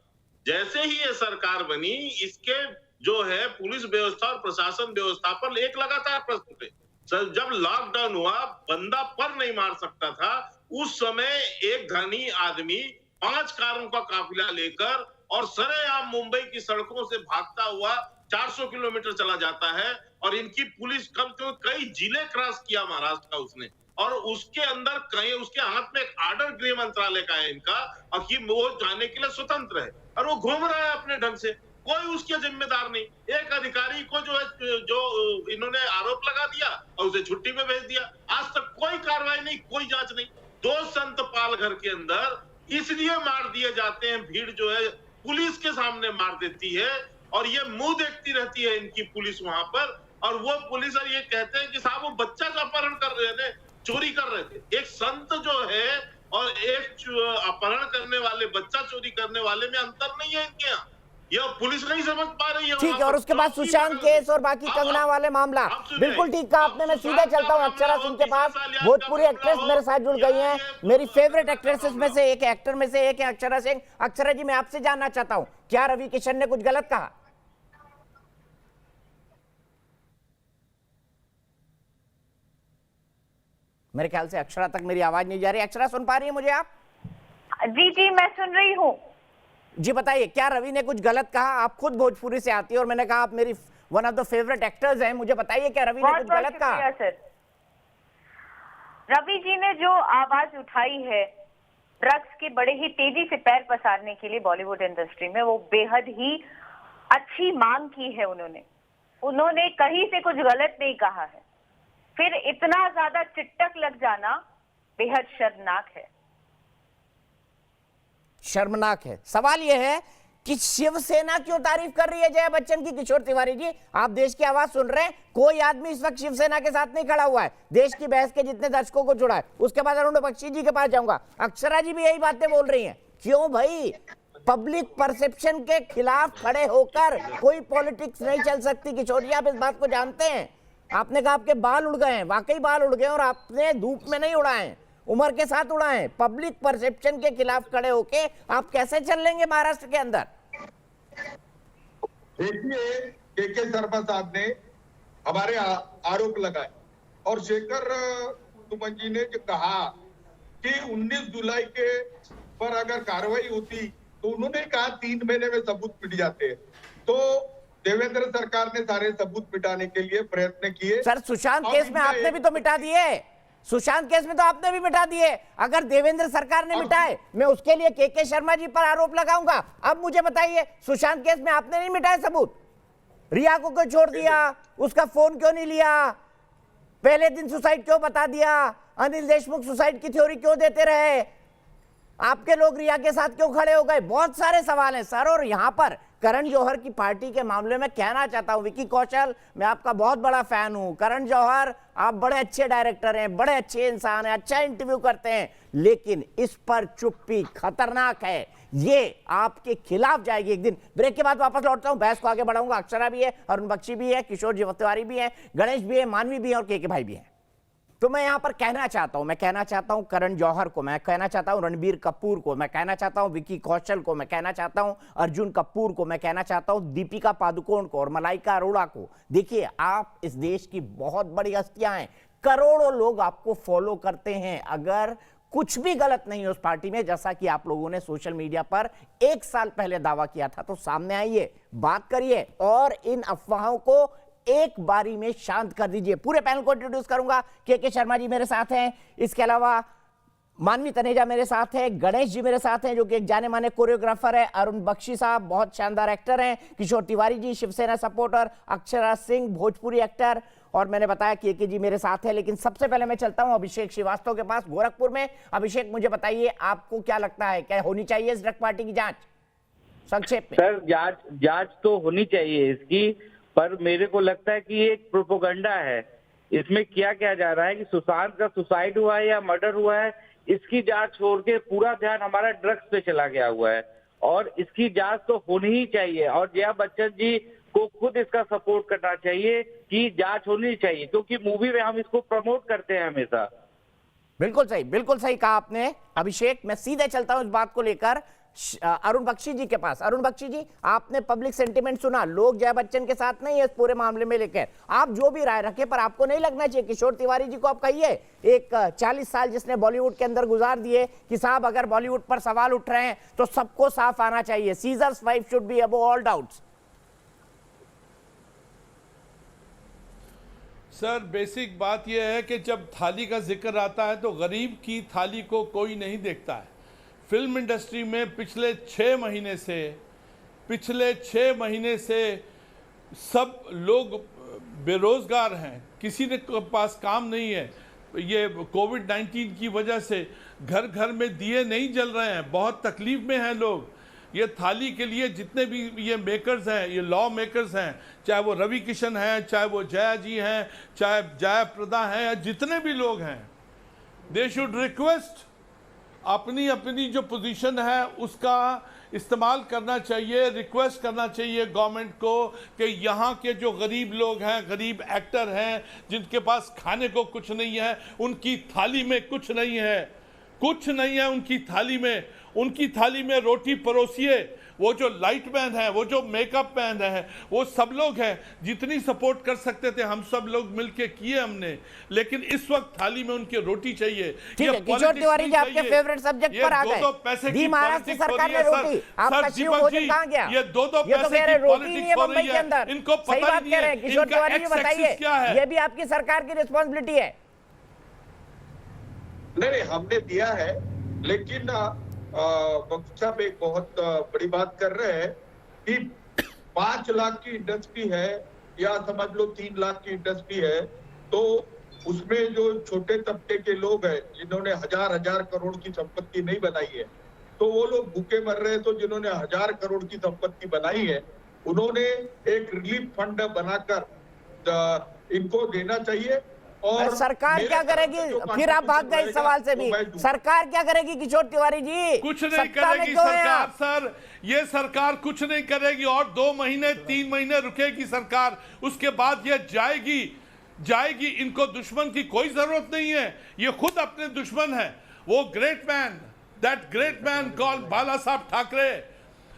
जैसे ही ये सरकार बनी, इसके जो है पुलिस व्यवस्था और प्रशासन व्यवस्था पर एक लगातार प्रश्न थे। जब लॉकडाउन हुआ, बंदा पर नहीं मार सकता था, उस समय एक धनी आदमी 5 कारों का काफिला लेकर और सरेआम मुंबई की सड़कों से भागता हुआ 400 किलोमीटर चला जाता है और इनकी पुलिस कम से कम कई जिले क्रॉस किया महाराष्ट्र का उसने, और उसके अंदर कहीं उसके हाथ में एक आर्डर गृह मंत्रालय का है इनका, और कि वो जाने के लिए स्वतंत्र है और वो घूम रहा है अपने ढंग से, कोई उसके जिम्मेदार नहीं। एक अधिकारी को जो इन्होंने आरोप लगा दिया और उसे छुट्टी पे भेज दिया। आज तक कोई कार्रवाई नहीं, कोई जांच नहीं। 2 संत पाल घर के अंदर इसलिए मार दिए जाते हैं, भीड़ जो है पुलिस के सामने मार देती है और ये मुंह देखती रहती है इनकी पुलिस वहां पर। और वो पुलिस और ये कहते हैं कि साहब वो बच्चा का अपहरण कर रहे हैं, चोरी कर रहे थे। एक संत जो है और एक अपहरण करने वाले, बच्चा चोरी करने वाले में अंतर नहीं है इनके यहाँ। यह पुलिस नहीं समझ पा रही है। ठीक है, और उसके बाद सुशांत केस और बाकी कंगना वाले मामला, बिल्कुल ठीक कहा आपने। मैं सीधे चलता हूँ अक्षरा सिंह के पास। भोजपुरी एक्ट्रेस मेरे साथ जुड़ गई हैं, मेरी फेवरेट एक्ट्रेसेस में से एक, एक्टर में से एक है अक्षरा सिंह। अक्षरा जी, मैं आपसे जानना चाहता हूँ, क्या रवि किशन ने कुछ गलत कहा? मेरे ख्याल से अक्षरा तक मेरी आवाज नहीं जा रही। अक्षरा, सुन पा रही है मुझे आप? जी जी, मैं सुन रही हूँ। जी बताइए, क्या रवि ने कुछ गलत कहा? आप खुद भोजपुरी से आती है और मैंने कहा आप मेरी one of the favourite actors हैं। मुझे बताइए, क्या रवि ने कुछ गलत कहा? सर, रवि जी ने जो आवाज उठाई है ड्रग्स के बड़े ही तेजी से पैर पसारने के लिए बॉलीवुड इंडस्ट्री में, वो बेहद ही अच्छी मांग की है उन्होंने कहीं से कुछ गलत नहीं कहा है। फिर इतना ज्यादा चिट्टक लग जाना बेहद शर्मनाक है। शर्मनाक है। सवाल यह है कि शिवसेना क्यों तारीफ कर रही है जया बच्चन की? किशोर तिवारी जी, आप देश की आवाज सुन रहे हैं, कोई आदमी इस वक्त शिवसेना के साथ नहीं खड़ा हुआ है। देश की बहस के जितने दर्शकों को जुड़ा है। उसके बाद अरुण बख्शी जी के पास जाऊंगा। अक्षरा जी भी यही बातें बोल रही हैं। क्यों भाई? पब्लिक परसेप्शन के खिलाफ खड़े होकर कोई पॉलिटिक्स नहीं चल सकती। किशोर जी, आप इस बात को जानते हैं। आपने कहा आपके बाल उड़ गए हैं, वाकई बाल उड़ गए, और आपने धूप में नहीं उड़ाए, उम्र के साथ उड़ाए। पब्लिक परसेप्शन के खिलाफ खड़े होके आप कैसे चल लेंगे महाराष्ट्र के अंदर? देखिए, के शर्मा साहब ने हमारे आरोप लगाए और शेखर सुमन जी ने जो कहा कि 19 जुलाई के पर अगर कार्रवाई होती तो उन्होंने कहा 3 महीने में सबूत मिट जाते। तो देवेंद्र सरकार ने सारे सबूत मिटाने के लिए प्रयत्न किए। सर, सुशांत केस में आपने भी तो मिटा दिए। सुशांत केस में तो आपने भी मिटा दिए। अगर देवेंद्र सरकार ने मिटाए, मैं उसके लिए के शर्मा जी पर आरोप लगाऊंगा। अब मुझे बताइए, सुशांत केस में आपने नहीं मिटाए सबूत? रिया को क्यों छोड़ दिया? उसका फोन क्यों नहीं लिया? पहले दिन सुसाइड क्यों बता दिया? अनिल देशमुख सुसाइड की थ्योरी क्यों देते रहे? आपके लोग रिया के साथ क्यों खड़े हो गए? बहुत सारे सवाल हैं सर। और यहां पर करण जौहर की पार्टी के मामले में कहना चाहता हूं, विकी कौशल, मैं आपका बहुत बड़ा फैन हूं। करण जौहर, आप बड़े अच्छे डायरेक्टर हैं, बड़े अच्छे इंसान हैं, अच्छा इंटरव्यू करते हैं, लेकिन इस पर चुप्पी खतरनाक है। ये आपके खिलाफ जाएगी एक दिन। ब्रेक के बाद वापस लौटता हूं, बहस को आगे बढ़ाऊंगा। अक्षरा भी है, अरुण बख्शी भी है, किशोर जी तिवारी भी है, गणेश भी है, मानवी भी है और के भाई भी है। तो मैं यहां पर कहना चाहता हूं करण जौहर को, मैं कहना चाहता हूं रणबीर कपूर को, मैं कहना चाहता हूं विकी कौशल को, मैं कहना चाहता हूं अर्जुन कपूर को, मैं कहना चाहता हूं दीपिका पादुकोण को और मलाइका अरोड़ा को। देखिए, आप इस देश की बहुत बड़ी हस्तियां हैं, करोड़ों लोग आपको फॉलो करते हैं। अगर कुछ भी गलत नहीं है उस पार्टी में, जैसा कि आप लोगों ने सोशल मीडिया पर 1 साल पहले दावा किया था, तो सामने आइए, बात करिए और इन अफवाहों को एक बारी में शांत कर दीजिए। पूरे पैनल को इंट्रोड्यूस करूंगा। के शर्मा जी मेरे साथ हैं, इसके अलावा मानवी तनेजा मेरे साथ है, गणेश जी मेरे साथ हैं जो कि एक जाने माने कोरियोग्राफर है, अरुण बख्शी साहब बहुत शानदार एक्टर हैं, किशोर तिवारी जी शिवसेना सपोर्टर, अक्षरा सिंह भोजपुरी एक्टर, और मैंने बताया कि जी मेरे साथ है। लेकिन सबसे पहले मैं चलता हूं अभिषेक श्रीवास्तव के पास गोरखपुर में। अभिषेक, मुझे बताइए, आपको क्या लगता है, क्या होनी चाहिए इस ड्रग पार्टी की जांच? संक्षेप में सर, जांच तो होनी चाहिए इसकी, पर मेरे को लगता है कि ये एक प्रोपोगंडा है। इसमें क्या किया जा रहा है कि सुशांत का सुसाइड हुआ है या मर्डर हुआ है, इसकी जांच छोड़ के पूरा ध्यान हमारा ड्रग्स पे चला गया हुआ है, और इसकी जांच तो होनी ही चाहिए। और जया बच्चन जी को खुद इसका सपोर्ट करना चाहिए कि जांच होनी चाहिए, क्योंकि मूवी में हम इसको प्रमोट करते हैं हमेशा। बिल्कुल सही कहा आपने अभिषेक। मैं सीधे चलता हूं इस बात को लेकर अरुण बख्शी जी के पास। अरुण बख्शी जी, आपने पब्लिक सेंटिमेंट सुना, लोग जया बच्चन के साथ नहीं है इस पूरे मामले में लेकर। आप जो भी राय रखें, पर आपको नहीं लगना चाहिए, किशोर तिवारी जी को आप कहिए, एक 40 साल जिसने बॉलीवुड के अंदर गुजार दिए, कि साहब अगर बॉलीवुड पर सवाल उठ रहे हैं तो सबको साफ आना चाहिए। Seizures wife should be above all doubts. Sir, basic बात यह है कि जब थाली का जिक्र आता है तो गरीब की थाली को कोई नहीं देखता है। फिल्म इंडस्ट्री में पिछले 6 महीने से सब लोग बेरोजगार हैं, किसी के पास काम नहीं है। ये कोविड-19 की वजह से घर घर में दिए नहीं जल रहे हैं, बहुत तकलीफ में हैं लोग। ये थाली के लिए जितने भी ये मेकर्स हैं, ये लॉ मेकर्स हैं, चाहे वो रवि किशन हैं, चाहे वो जया जी हैं, चाहे जया प्रदा हैं, या जितने भी लोग हैं, दे शुड रिक्वेस्ट, अपनी अपनी जो पोजीशन है उसका इस्तेमाल करना चाहिए, रिक्वेस्ट करना चाहिए गवर्नमेंट को कि यहाँ के जो गरीब लोग हैं, गरीब एक्टर हैं, जिनके पास खाने को कुछ नहीं है, उनकी थाली में कुछ नहीं है, कुछ नहीं है उनकी थाली में, उनकी थाली में रोटी परोसिए। वो जो लाइटमैन है, वो जो मेकअप मैन है, वो सब लोग हैं, जितनी सपोर्ट कर सकते थे हम सब लोग मिलके किए हमने, लेकिन इस वक्त थाली में उनकी रोटी चाहिए। ठीक है, किशोर तिवारी जी आपके फेवरेट सब्जेक्ट पर आ गए। पैसे दी की महाराष्ट्र पॉलिटिक्स सरकार हो ने रही है रोटी, सर। आपका सर, शिव दीपक भोजन जी, कहाँ गया? ये दो ये तो पैसे कह की रहे रोटी पॉलिटिक्स नहीं है हो मुंबई रही के है, अंदर। इनको सही पता बात नहीं कह रहे है हैं किशोर इनका तिवारी जी, एक्स बताइए, एक्सिस क्या है। ये भी आपकी सरकार की रिस्पॉन्सिबिलिटी है। नहीं, हमने दिया है, लेकिन साहब एक बहुत बड़ी बात कर रहे हैं कि 5 लाख की इंडस्ट्री है या समझ लो 3 लाख की इंडस्ट्री है, तो उसमें जो छोटे तबके के लोग हैं जिन्होंने हजार करोड़ की संपत्ति नहीं बनाई है, तो वो लोग भूखे मर रहे हैं। तो जिन्होंने 1000 करोड़ की संपत्ति बनाई है, उन्होंने एक रिलीफ फंड बनाकर इनको देना चाहिए। और सरकार क्या करेगी? फिर आप भाग गए इस सवाल से भी। सरकार क्या करेगी किशोर तिवारी जी? कुछ नहीं करेगी सरकार सर, ये सरकार कुछ नहीं करेगी और 2 महीने 3 महीने रुकेगी सरकार, उसके बाद ये जाएगी। इनको दुश्मन की कोई जरूरत नहीं है, ये खुद अपने दुश्मन है। वो great man, that great man called Bala Sahab Thackeray,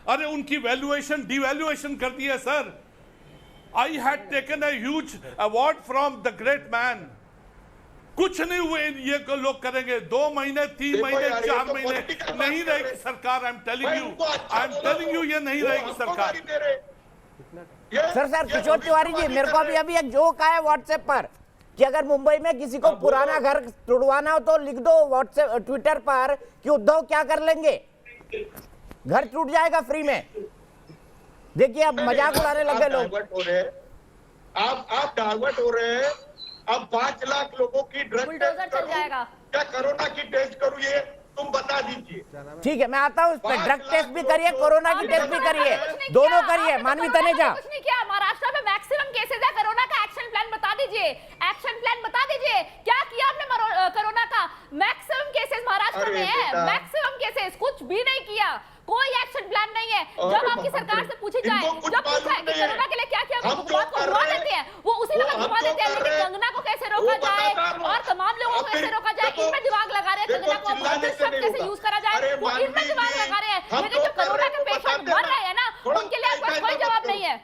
अरे उनकी वैल्यूएशन डिवैल्यूएशन कर दी है sir. I had taken a huge award from the great man. कुछ नहीं हुए ये लोग करेंगे। 2 महीने 3 महीने 4 महीने नहीं रहेगी सरकार। आई एम टेलिंग यू ये नहीं रहेगी सरकार। सर किशोर तिवारी जी, मेरे को अभी एक जोक आया व्हाट्सएप पर कि अगर मुंबई में किसी को पुराना घर तोड़वाना हो तो लिख दो व्हाट्सएप ट्विटर पर कि उद्धव क्या कर लेंगे, घर टूट जाएगा फ्री में। देखिए अब मजाक उड़ाने लगे लोग। आप डाइवर्ट हो रहे हैं। अब 5 लाख लोगों की ड्रग टेस्ट चल जाएगा क्या कोरोना की टेस्ट करूँ, ये तुम बता दीजिए। ठीक है, मैं आता हूँ उस पर। ड्रग टेस्ट भी करिए, कोरोना की टेस्ट भी करिए, दोनों करिए। मानवी तनेजा, कुछ नहीं किया। महाराष्ट्र में मैक्सिमम केसेस है, कोरोना का एक्शन प्लान बता दीजिए, एक्शन प्लान बता दीजिए, क्या किया आपने कोरोना का? मैक्सिमम केसेस महाराष्ट्र में है, मैक्सिमम केसेस, कुछ भी नहीं किया, कोई एक्शन प्लान नहीं है। जब आपकी सरकार से पूछी जाए, जब पूछा है कि कोरोना के लिए क्या किया, वो बात को घुमा देते हैं, वो उसी वक्त घुमा देते हैं। लेकिन कंगना को कैसे रोका जाए और तमाम लोगों को कैसे रोका जाए, इनमें दिमाग लगा रहे हैं। कंगना को शब्द कैसे यूज करा जाए, वो इनमें दिमाग लगा रहे हैं। लेकिन जो कोरोना के पेशेंट मर रहे हैं ना, उनके लिए आपका कोई जवाब नहीं है,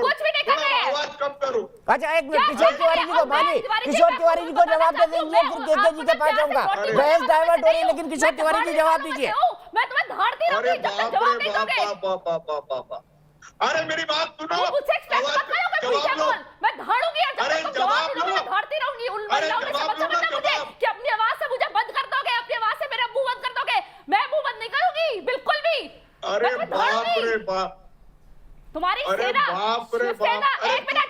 कुछ भी नहीं कर रहे हैं। आवाज कम करो। अच्छा एक मिनट, किशोर तिवारी जी को मानिए, किशोर तिवारी जी को जवाब दे देंगे, फिर केके जी के पास जाऊंगा। बहस डाइवर्ट हो रही है, लेकिन किशोर तिवारी जी जवाब दीजिए। मैं तुम्हें धाड़ती रहूंगी जब तक जवाब नहीं दोगे। अरे मेरी बात सुनो, मुझसे एक्सपेक्ट मत करो कि पीछे बोल, मैं धाड़ूंगी और जब तक जवाब नहीं दोगे मैं धाड़ती रहूंगी। उन महिलाओं की समझ समझना मुझे कि अपनी आवाज से मुझे बंद कर दोगे, अपनी आवाज से मेरा मुंह बंद कर दोगे। मैं मुंह बंद नहीं करूंगी बिल्कुल भी। अरे बाप रे बाप, तुम्हारी सेना, एक मिनट,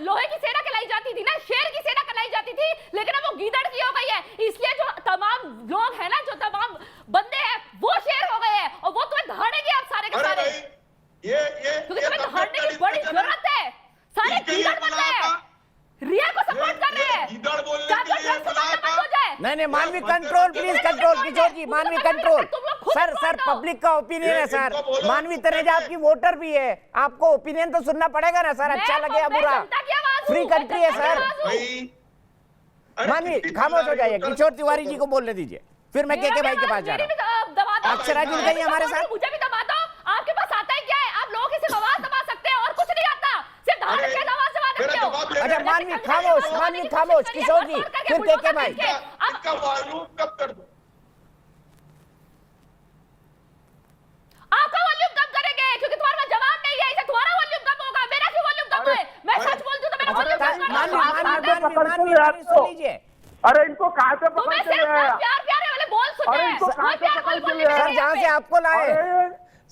लोहे की सेना कहलाई जाती थी ना, शेर की सेना कहलाई जाती थी, लेकिन अब वो गीदड़ की हो गई है। इसलिए जो तमाम लोग हैं ना, जो तमाम बंदे हैं, वो शेर हो गए हैं और वो तुम्हें धाड़ेंगे आप सारे के सारे। क्योंकि तुम्हें धाड़ने की बड़ी जरूरत है। सारे गीदड़ बन रहे हैं, रिया को सपोर्ट कर रहे हैं। नहीं, मानवी कंट्रोल, प्लीज कंट्रोल। किशोर जी, मानवी कंट्रोल। सर पब्लिक का ओपिनियन है सर। मानवी तनेजा आपकी वोटर भी है, आपको ओपिनियन तो सुनना पड़ेगा ना सर, अच्छा लगे या बुरा। फ्री कंट्री है सर। मानवी खामोश हो जाइए, किशोर तिवारी जी को बोलने दीजिए, फिर मैं केके भाई के पास जा रहा हूँ। अक्षरा जी गई हमारे साथ। मुझे भी दबा दो, आपके पास आता है क्या है? आप लोगों की सिर्फ आवाज दबा सकते हैं और कुछ नहीं आता, सिर्फ धाड़ के आवाज दबा देते हो। अच्छा मानवी खामोश, किशोर जी फिर केके भाई। इसका वॉल्यूम कम कर दो। आपका वॉल्यूम कम करेंगे क्योंकि तुम्हारा जवाब नहीं है, इसे तुम्हारा वॉल्यूम कम होगा, मेरा क्यों वॉल्यूम कम है? मैं सच बोलती हूं तो मेरा वॉल्यूम कम होगा। मानवी सुन लीजिए। अरे इनको कहां से पकड़ के ले आया? प्यार वाले बोल सुन रहे हैं। सर जहां से आपको लाए,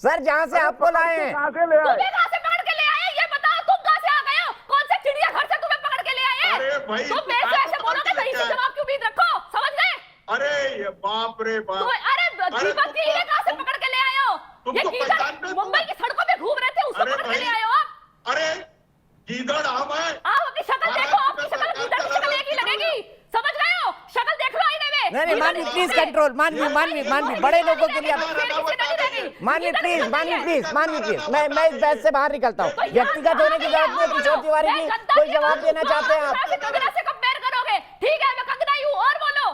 सर जहां से आपको लाए हैं, तुम्हें कहां से पकड़ के ले आए ये बताओ। तुम कहां से आ गए हो? कौन से चिड़िया घर से तुम्हें पकड़ के ले आए? तुम मेरे से ऐसे बोलोगे तो इसी जवाब की उम्मीद रखो, समझ गए? अरे ये बाप रे बाप, अरे दीपक जी ये कहां से पकड़ के ले आए हो? ये गीदड़ मुंबई की सड़कों पे घूम रहे थे, उसको पकड़ के ले आए हो आप? अरे गीदड़ हम हैं। आप अपनी शक्ल देखो, आपकी शक्ल गीदड़ की शक्ल एक ही लगेगी, समझ गए हो? शक्ल देख लो नहीं मानवी प्लीज कंट्रोल, मानवी बड़े लोगों के लिए मानवी प्लीज मैं इस बहस से बाहर निकलता हूँ। व्यक्तिगत होने की जरूरत नहीं। किशोर तिवारी जी कोई जवाब देना चाहते हैं आप? कंगना से कंपेयर करोगे? ठीक है, मैं कंगना ही हूँ और बोलो,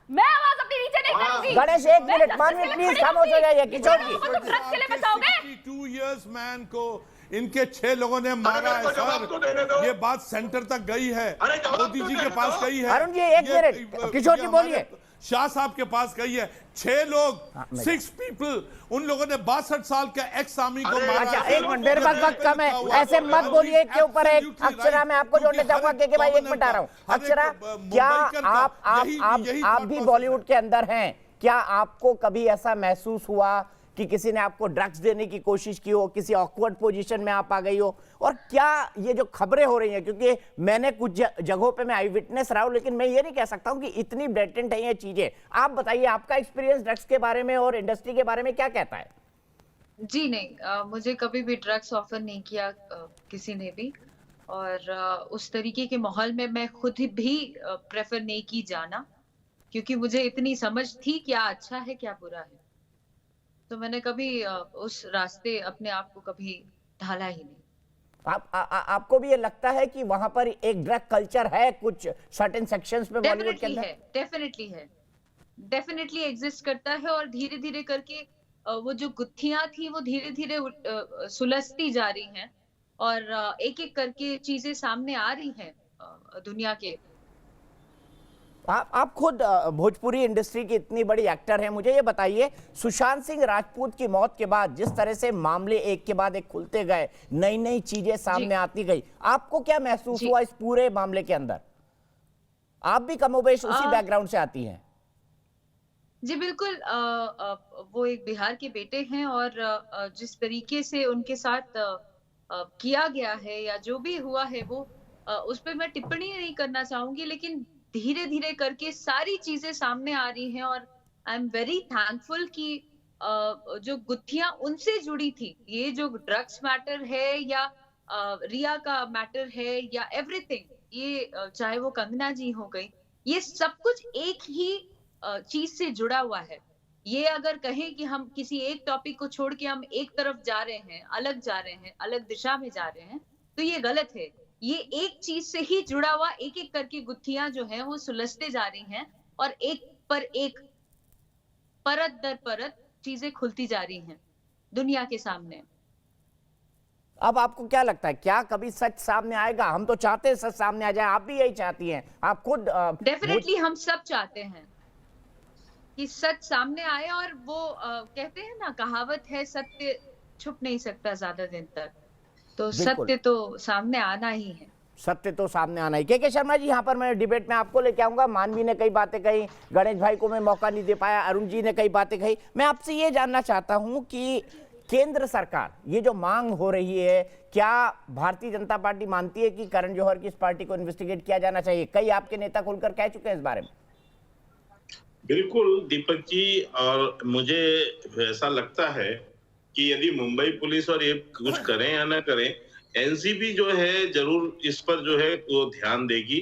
मैं आवाज अपनी नीचे नहीं करूंगी। गणेश एक मिनट, मानवी प्लीज खामोश हो जाइए। किशोर जी, ड्रग्स के लिए बचाओगे? 2 years मैन को इनके 6 लोगों ने मारा है सर। ये बात सेंटर तक गई है, मोदी जी के पास गई है। अरुण जी एक मिनट, किशोर जी बोलिए। शाह साहब के पास गई है। 6 लोग 6 पीपल, उन लोगों ने 62 साल के एक्स आर्मी को मारा। अच्छा एक मिनट, मेरे पास वक्त कम है, ऐसे मत बोलिए। के ऊपर है अक्षरा, मैं आपको जोड़ना चाहूंगा के भाई, एक मिनट आ रहा हूँ। अक्षरा, क्या आप भी बॉलीवुड के अंदर हैं, क्या आपको कभी ऐसा महसूस हुआ कि किसी ने आपको ड्रग्स देने की कोशिश की हो, किसी ऑकवर्ड पोजीशन में आप आ गई हो? और क्या ये जो खबरें हो रही हैं, क्योंकि मैंने कुछ जगहों पे मैं आई विटनेस रहा हूं, लेकिन मैं ये नहीं कह सकता हूं कि इतनी ब्लेटेंट है ये चीजें। आप बताइए, आपका एक्सपीरियंस ड्रग्स के बारे में और इंडस्ट्री के बारे में क्या कहता है? जी नहीं, मुझे कभी भी ड्रग्स ऑफर नहीं किया किसी ने भी, और उस तरीके के माहौल में मैं खुद भी प्रेफर नहीं की जाना, क्योंकि मुझे इतनी समझ थी क्या अच्छा है क्या बुरा है। तो मैंने कभी उस रास्ते अपने आप को कभी ढाला ही नहीं। आपको भी ये लगता है कि वहां पर एक ड्रग कल्चर है कुछ सर्टेन सेक्शंस पे बॉलीवुड के अंदर? डेफिनेटली एग्जिस्ट करता है, और धीरे धीरे करके वो जो गुत्थियां थी वो धीरे धीरे सुलझती जा रही हैं, और एक एक करके चीजें सामने आ रही हैं दुनिया के। आप खुद भोजपुरी इंडस्ट्री की इतनी बड़ी एक्टर हैं, मुझे ये बताइए, सुशांत सिंह राजपूत की मौत के बाद जिस तरह से मामले एक के बाद एक खुलते गए, नई नई चीजें सामने आती गई, आपको क्या महसूस हुआ इस पूरे मामले के अंदर? आप भी कमोबेश उसी बैकग्राउंड से आती हैं। जी बिल्कुल, वो एक बिहार के बेटे हैं, और जिस तरीके से उनके साथ किया गया है या जो भी हुआ है वो उस पर मैं टिप्पणी नहीं करना चाहूंगी, लेकिन धीरे धीरे करके सारी चीजें सामने आ रही हैं, और आई एम वेरी थैंकफुल कि जो गुत्थियां उनसे जुड़ी थी, ये जो ड्रग्स मैटर है या रिया का मैटर है या एवरीथिंग, ये चाहे वो कंगना जी हो गई, ये सब कुछ एक ही चीज से जुड़ा हुआ है। ये अगर कहें कि हम किसी एक टॉपिक को छोड़ के हम एक तरफ जा रहे हैं, अलग जा रहे हैं, अलग दिशा में जा रहे हैं, तो ये गलत है। ये एक चीज से ही जुड़ा हुआ एक एक करके गुत्थियां जो हैं वो सुलझते जा रही हैं, और एक पर एक, परत दर परत चीजें खुलती जा रही हैं दुनिया के सामने। अब आपको क्या लगता है, क्या कभी सच सामने आएगा? हम तो चाहते हैं सच सामने आ जाए, आप भी यही चाहती हैं, आप खुद डेफिनेटली हम सब चाहते हैं कि सच सामने आए, और वो कहते हैं ना, कहावत है, सत्य छुप नहीं सकता ज्यादा दिन तक, तो सत्य तो सामने आना ही है। सत्य तो सामने आना ही। के शर्मा जी, यहाँ पर मैं डिबेट में आपको लेके आऊंगा। मानवी ने कई बातें कही, गणेश भाई को मैं मौका नहीं दे पाया, अरुण जी ने कई बातें कही। मैं आपसे ये जानना चाहता हूँ कि केंद्र सरकार, ये जो मांग हो रही है, क्या भारतीय जनता पार्टी मानती है कि करण जौहर की इस पार्टी को इन्वेस्टिगेट किया जाना चाहिए? कई आपके नेता खुलकर कह चुके हैं इस बारे में। बिल्कुल दीपक जी, और मुझे ऐसा लगता है कि यदि मुंबई पुलिस और ये कुछ करें या ना करें, एनसीबी जो है जरूर इस पर जो है वो ध्यान देगी,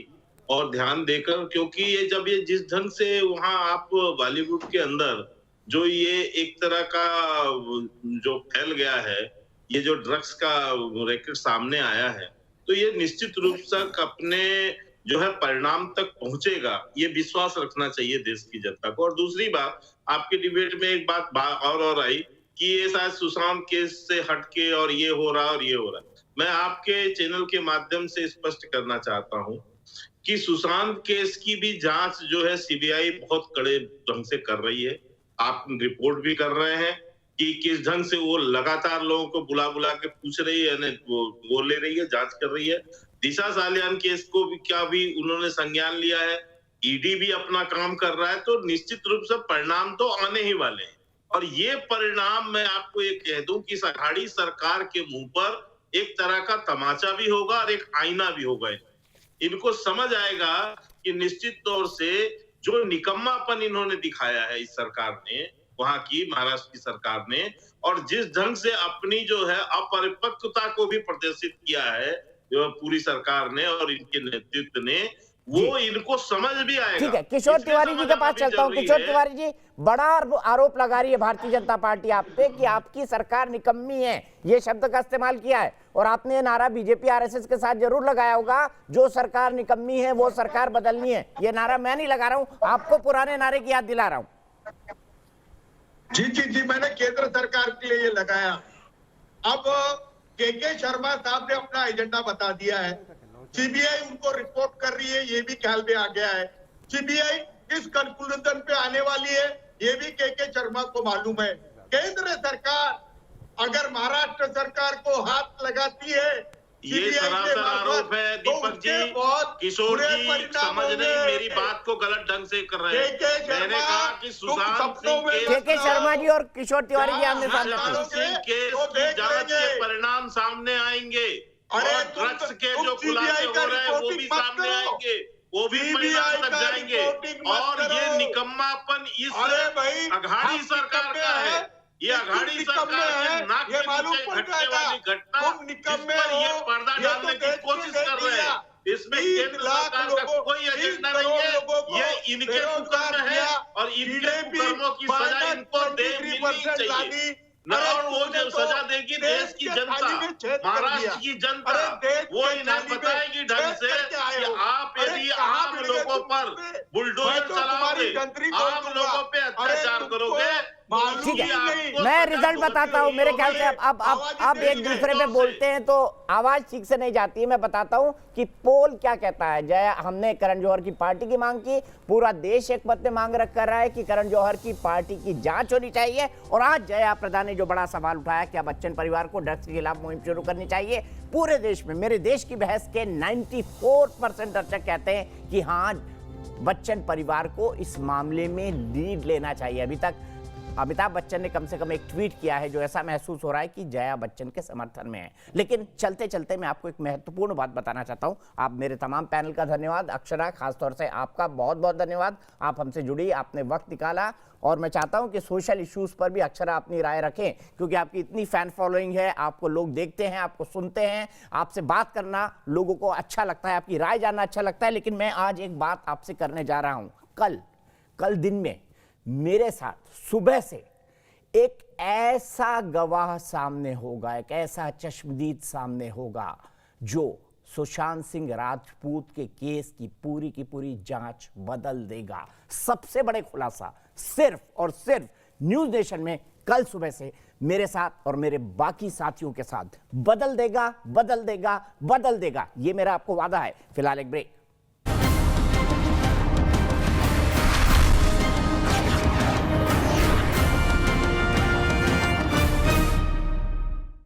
और ध्यान देकर, क्योंकि ये जब ये जिस ढंग से वहां आप बॉलीवुड के अंदर जो ये एक तरह का जो फैल गया है, ये जो ड्रग्स का रैकेट सामने आया है, तो ये निश्चित रूप से अपने जो है परिणाम तक पहुंचेगा, ये विश्वास रखना चाहिए देश की जनता को। और दूसरी बात, आपके डिबेट में एक बात और आई कि ये शायद सुशांत केस से हटके और ये हो रहा और ये हो रहा। मैं आपके चैनल के माध्यम से स्पष्ट करना चाहता हूं कि सुशांत केस की भी जांच जो है सीबीआई बहुत कड़े ढंग से कर रही है। आप रिपोर्ट भी कर रहे हैं कि किस ढंग से वो लगातार लोगों को बुला बुला के पूछ रही है, वो ले रही है, जांच कर रही है। दिशा सालियान केस को भी क्या भी उन्होंने संज्ञान लिया है, ईडी भी अपना काम कर रहा है, तो निश्चित रूप से परिणाम तो आने ही वाले हैं। और ये परिणाम मैं आपको ये कह दूं कि अघाड़ी सरकार के मुंह पर एक तरह का तमाचा भी होगा और एक आईना भी होगा। इनको समझ आएगा कि निश्चित तौर से जो निकम्मापन इन्होंने दिखाया है इस सरकार ने, वहां की महाराष्ट्र की सरकार ने, और जिस ढंग से अपनी जो है अपरिपक्वता को भी प्रदर्शित किया है पूरी सरकार ने और इनके नेतृत्व ने, वो इनको समझ भी आएगा। ठीक है, किशोर तिवारी जी के पास चलता हूं। किशोर तिवारी जी, बड़ा आरोप लगा रही है भारतीय जनता पार्टी आप पे कि आपकी सरकार निकम्मी है, ये शब्द का इस्तेमाल किया है। और आपने ये नारा बीजेपी आरएसएस के साथ जरूर लगाया होगा, जो सरकार निकम्मी है वो सरकार बदलनी है। ये नारा मैं नहीं लगा रहा हूं, आपको पुराने नारे की याद दिला रहा हूं। जी, मैंने केंद्र सरकार के लिए ये लगाया। अब के शर्मा साहब ने अपना एजेंडा बता दिया है, सीबीआई उनको रिपोर्ट कर रही है, ये भी ख्याल में आ गया है। सीबीआई किस कंक्लूजन पे आने वाली है ये भी के शर्मा को मालूम है। केंद्र सरकार अगर महाराष्ट्र सरकार को हाथ लगाती है, ये सरासर आरोप है दीपक जी। किशोर जी समझ नहीं, मेरी बात को गलत ढंग से कर रहे हैं। मैंने कहा कि सुशांत सिंह के शर्मा जी और किशोर तिवारी जी आमने सामने केस की जांच के परिणाम सामने आएंगे और ड्रग्स के जो खुलासे हो रहे हैं वो भी सामने आएंगे, वो भी परिणाम तक जाएंगे। और ये निकम्मापन इस अघाड़ी सरकार का है। ये अघाड़ी सरकार के नाक के नीचे घटने वाली घटना, जिस पर ये पर्दा डालने की कोशिश कर रहे हैं, इसमें केंद्र सरकार का कोई एजेंडा नहीं है। ये इनके कुकर्म है और इनके कुकर्मों की सजा इनको मिलनी चाहिए। और वो जो सजा देगी देश की जनता, महाराष्ट्र की जनता, वो इन्हें बताएगी ढंग से कि आप यदि आम लोगों पर बुलडोजर चलाओगे, आम लोगों पे अत्याचार करोगे। ठीक है, मैं रिजल्ट बताता हूं। मेरे ख्याल से अब एक दूसरे पे बोलते हैं तो आवाज ठीक से नहीं जाती है। मैं बताता हूं कि पोल क्या कहता है। जय, हमने करण जौहर की पार्टी की मांग की, पूरा देश एक मत में मांग कर रहा है कि करण जौहर की पार्टी की जांच होनी चाहिए। और आज जया प्रदा ने जो बड़ा सवाल उठाया, क्या बच्चन परिवार को ड्रग्स के खिलाफ मुहिम शुरू करनी चाहिए पूरे देश में। मेरे देश की बहस के 94% दर्शक कहते हैं कि हाँ, बच्चन परिवार को इस मामले में लीड लेना चाहिए। अभी तक अमिताभ बच्चन ने कम से कम एक ट्वीट किया है जो ऐसा महसूस हो रहा है कि जया बच्चन के समर्थन में है। लेकिन चलते चलते मैं आपको एक महत्वपूर्ण बात बताना चाहता हूं। आप मेरे तमाम पैनल का धन्यवाद, अक्षरा खासतौर से आपका बहुत बहुत धन्यवाद। आप हमसे जुड़ी, आपने वक्त निकाला। और मैं चाहता हूं कि सोशल इश्यूज पर भी अक्षरा अपनी राय रखें, क्योंकि आपकी इतनी फैन फॉलोइंग है, आपको लोग देखते हैं, आपको सुनते हैं, आपसे बात करना लोगों को अच्छा लगता है, आपकी राय जानना अच्छा लगता है। लेकिन मैं आज एक बात आपसे करने जा रहा हूं। कल दिन में मेरे साथ सुबह से एक ऐसा गवाह सामने होगा, एक ऐसा चश्मदीद सामने होगा जो सुशांत सिंह राजपूत के केस की पूरी जांच बदल देगा। सबसे बड़े खुलासा सिर्फ और सिर्फ न्यूज नेशन में कल सुबह से मेरे साथ और मेरे बाकी साथियों के साथ बदल देगा। ये मेरा आपको वादा है। फिलहाल एक ब्रेक।